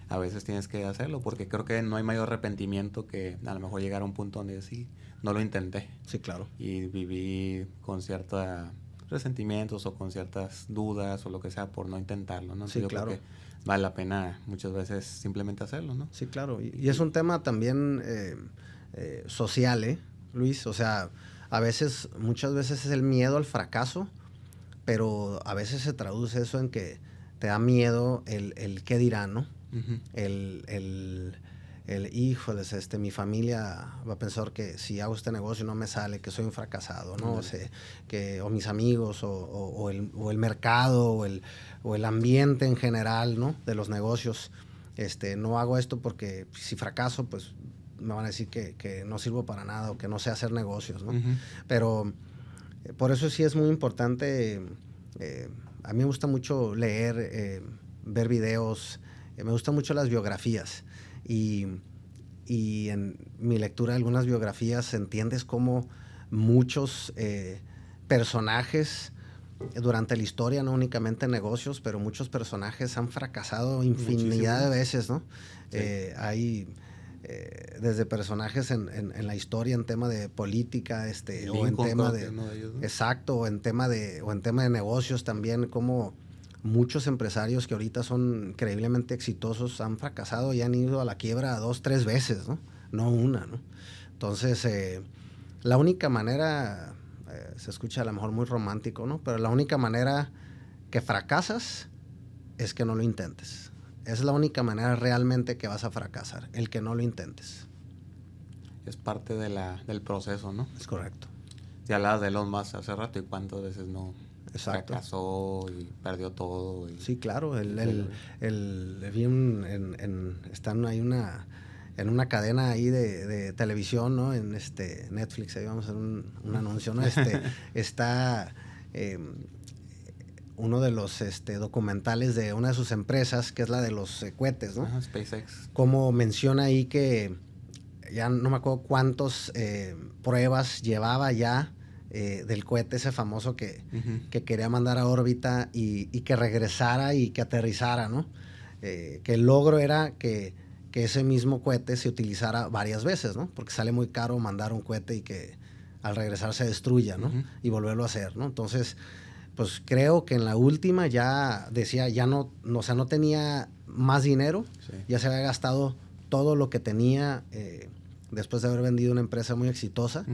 a veces tienes que hacerlo, porque creo que no hay mayor arrepentimiento que a lo mejor llegar a un punto donde sí, no lo intenté. Sí, claro. Y viví con ciertos resentimientos o con ciertas dudas o lo que sea por no intentarlo, ¿no? Sí, yo claro. creo que vale la pena muchas veces simplemente hacerlo, ¿no? Sí, claro. Y es un tema también social, Luis? O sea, muchas veces es el miedo al fracaso, pero a veces se traduce eso en que te da miedo el qué dirán, ¿no? Híjoles, mi familia va a pensar que si hago este negocio no me sale, que soy un fracasado, ¿no? O sea, o mis amigos, o el mercado, o el ambiente en general, ¿no? De los negocios. No hago esto porque si fracaso, pues me van a decir que no sirvo para nada, o que no sé hacer negocios, ¿no? Pero por eso sí es muy importante. A mí me gusta mucho leer, ver videos, me gustan mucho las biografías, y en mi lectura de algunas biografías entiendes cómo muchos personajes durante la historia, no únicamente en negocios, pero muchos personajes han fracasado infinidad de veces, ¿no? Sí. Hay desde personajes en la historia en tema de política, o en tema de ellos, ¿no? Exacto, o en tema de negocios también, como muchos empresarios que ahorita son increíblemente exitosos han fracasado y han ido a la quiebra 2, 3 veces, ¿no? No una, ¿no? Entonces, la única manera, se escucha a lo mejor muy romántico, ¿no? Pero la única manera que fracasas es que no lo intentes. Es la única manera realmente que vas a fracasar, el que no lo intentes. Es parte del proceso, ¿no? Es correcto. Ya hablabas de Elon Musk hace rato, y cuántas veces no Exacto. Fracasó y perdió todo. Sí, claro. Están ahí en una cadena ahí de televisión, ¿no? En Netflix, ahí vamos a hacer un anuncio, ¿no? Está uno de los documentales de una de sus empresas, que es la de los cohetes, ¿no? SpaceX. Como menciona ahí que ya no me acuerdo cuántas pruebas llevaba ya del cohete ese famoso que quería mandar a órbita y que regresara y que aterrizara, ¿no? Que el logro era que ese mismo cohete se utilizara varias veces, ¿no? Porque sale muy caro mandar un cohete y que al regresar se destruya, ¿no? Y volverlo a hacer, ¿no? Entonces, pues creo que en la última ya decía, ya no, o sea, no tenía más dinero, ya se había gastado todo lo que tenía después de haber vendido una empresa muy exitosa,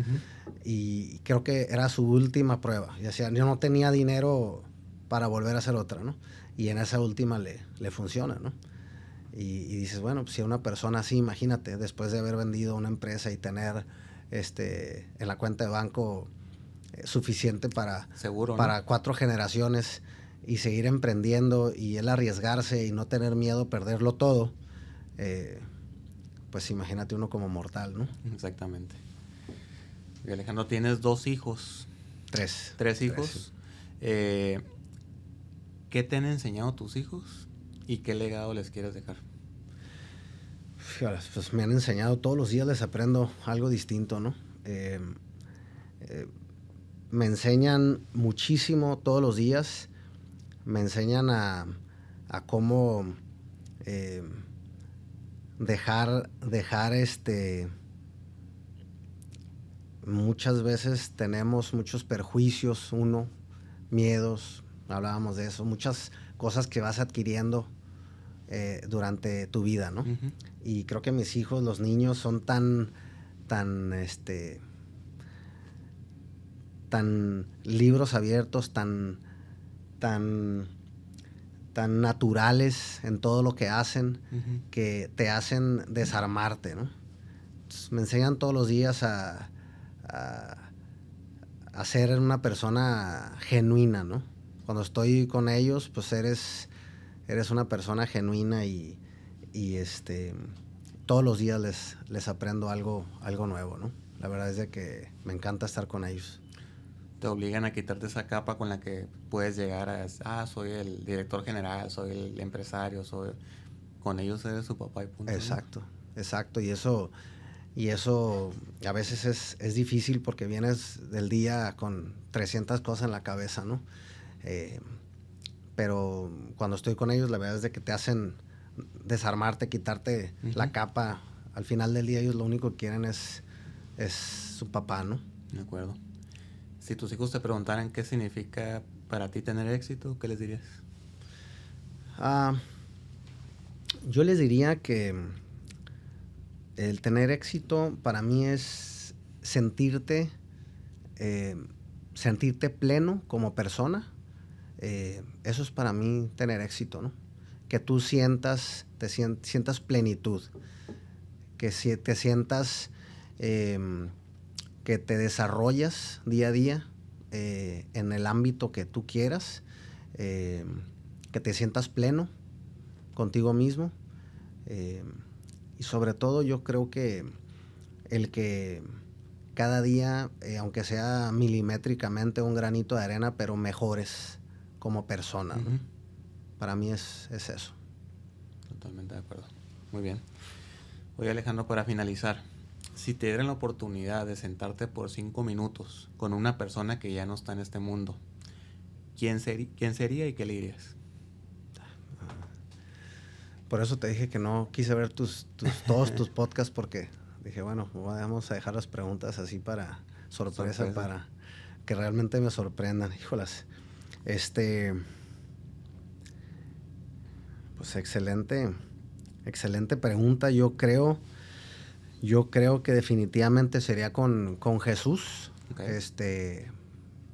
y creo que era su última prueba. Y decía, yo no tenía dinero para volver a hacer otra, ¿no? Y en esa última le funciona, ¿no? Y dices, bueno, pues si a una persona así, imagínate, después de haber vendido una empresa y tener en la cuenta de banco suficiente para, seguro, ¿no? para 4 generaciones y seguir emprendiendo y él arriesgarse y no tener miedo a perderlo todo, pues imagínate uno como mortal, ¿no? Exactamente. Y Alejandro, tienes 2 hijos. 3. 3 hijos. 3, sí. ¿Qué te han enseñado tus hijos y qué legado les quieres dejar? Fíjate, pues me han enseñado, todos los días les aprendo algo distinto, ¿no? Me enseñan muchísimo todos los días, me enseñan a cómo dejar muchas veces tenemos muchos perjuicios, miedos, hablábamos de eso, muchas cosas que vas adquiriendo durante tu vida, ¿no? Y creo que mis hijos, los niños, son tan libros abiertos, tan naturales en todo lo que hacen, que te hacen desarmarte, ¿no? Entonces, me enseñan todos los días a ser una persona genuina, ¿no? Cuando estoy con ellos, pues eres una persona genuina y todos los días les aprendo algo nuevo, ¿no? La verdad es de que me encanta estar con ellos. Te obligan a quitarte esa capa con la que puedes llegar a, soy el director general, soy el empresario, con ellos eres su papá y punto. Exacto, ¿no? Exacto, y eso a veces es difícil porque vienes del día con 300 cosas en la cabeza, ¿no? Pero cuando estoy con ellos, la verdad es de que te hacen desarmarte, quitarte la capa. Al final del día ellos lo único que quieren es su papá, ¿no? De acuerdo. Si tus hijos te preguntaran qué significa para ti tener éxito, ¿qué les dirías? Yo les diría que el tener éxito para mí es sentirte pleno como persona. Eso es para mí tener éxito, ¿no? Que tú sientas plenitud, que te sientas que te desarrollas día a día en el ámbito que tú quieras, que te sientas pleno contigo mismo, y sobre todo yo creo que el que cada día, aunque sea milimétricamente un granito de arena, pero mejores como persona, ¿no? Para mí es eso. Totalmente de acuerdo. Muy bien. Oye, Alejandro, para finalizar, si te dieran la oportunidad de sentarte por 5 minutos con una persona que ya no está en este mundo, ¿quién sería y qué le dirías? Por eso te dije que no quise ver todos tus podcasts, porque dije, bueno, vamos a dejar las preguntas así para sorpresa. Para que realmente me sorprendan. Híjolas. Pues excelente pregunta. Yo creo que definitivamente sería con Jesús. Okay.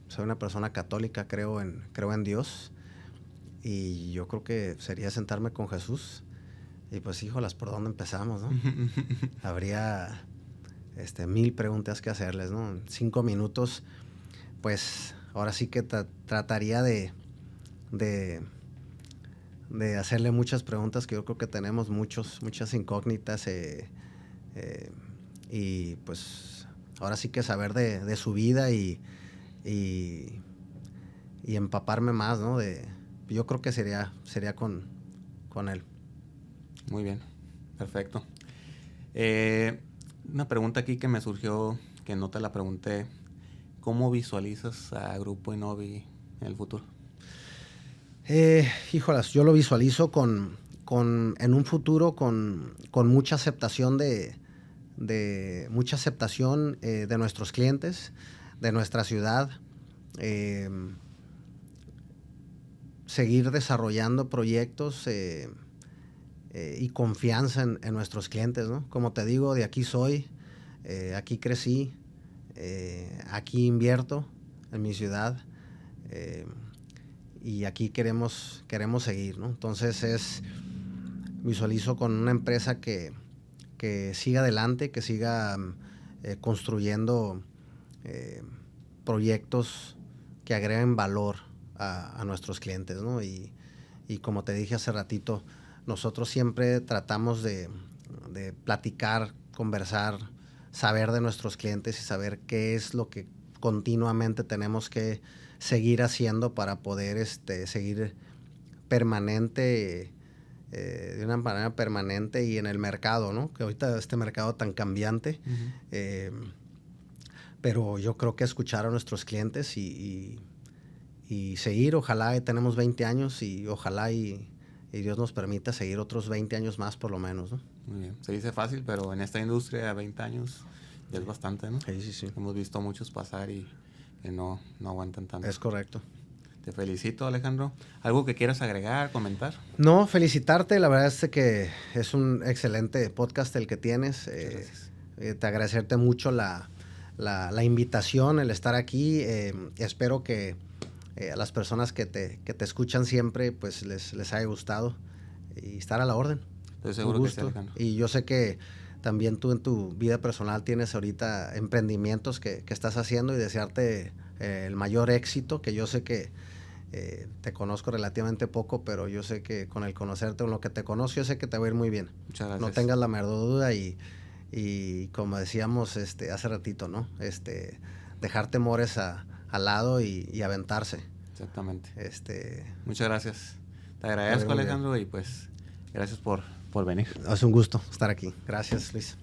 Soy una persona católica, creo en Dios, y yo creo que sería sentarme con Jesús. Y pues, híjolas, ¿por dónde empezamos, no? Habría 1000 preguntas que hacerles, ¿no? En 5 minutos, pues ahora sí que trataría de hacerle muchas preguntas, que yo creo que tenemos muchas incógnitas. Y pues ahora sí que saber de su vida y empaparme más, ¿no? Yo creo que sería con él. Muy bien, perfecto. Una pregunta aquí que me surgió, que no te la pregunté. ¿Cómo visualizas a Grupo Innovi en el futuro? Híjolas, yo lo visualizo en un futuro con mucha aceptación de nuestros clientes, de nuestra ciudad, seguir desarrollando proyectos y confianza en nuestros clientes, ¿no? Como te digo, de aquí soy, aquí crecí, aquí invierto en mi ciudad, y aquí queremos seguir, ¿no? Entonces visualizo con una empresa que siga adelante, que siga construyendo proyectos que agreguen valor a nuestros clientes, ¿no? Y como te dije hace ratito, nosotros siempre tratamos de platicar, conversar, saber de nuestros clientes y saber qué es lo que continuamente tenemos que seguir haciendo para poder seguir permanente, de una manera permanente y en el mercado, ¿no? Que ahorita este mercado tan cambiante, pero yo creo que escuchar a nuestros clientes y seguir, ojalá tenemos 20 años y ojalá y Dios nos permita seguir otros 20 años más por lo menos, ¿no? Muy bien. Se dice fácil, pero en esta industria 20 años ya es bastante, ¿no? Sí. Hemos visto muchos pasar y que no aguantan tanto. Es correcto. Te felicito, Alejandro. ¿Algo que quieras agregar, comentar? No, felicitarte. La verdad es que es un excelente podcast el que tienes. Te agradecerte mucho la invitación, el estar aquí. Espero que a las personas que te escuchan siempre pues les haya gustado y estar a la orden. Estoy seguro que sí, Alejandro. Y yo sé que también tú en tu vida personal tienes ahorita emprendimientos que estás haciendo y desearte el mayor éxito, que yo sé que te conozco relativamente poco, pero yo sé que con el conocerte, con lo que te conozco, yo sé que te va a ir muy bien. Muchas gracias. No tengas la menor duda y como decíamos hace ratito, ¿no? Dejar temores al lado y aventarse. Exactamente. Muchas gracias. Te agradezco, Alejandro, y pues gracias por venir. Es un gusto estar aquí. Gracias, Luis.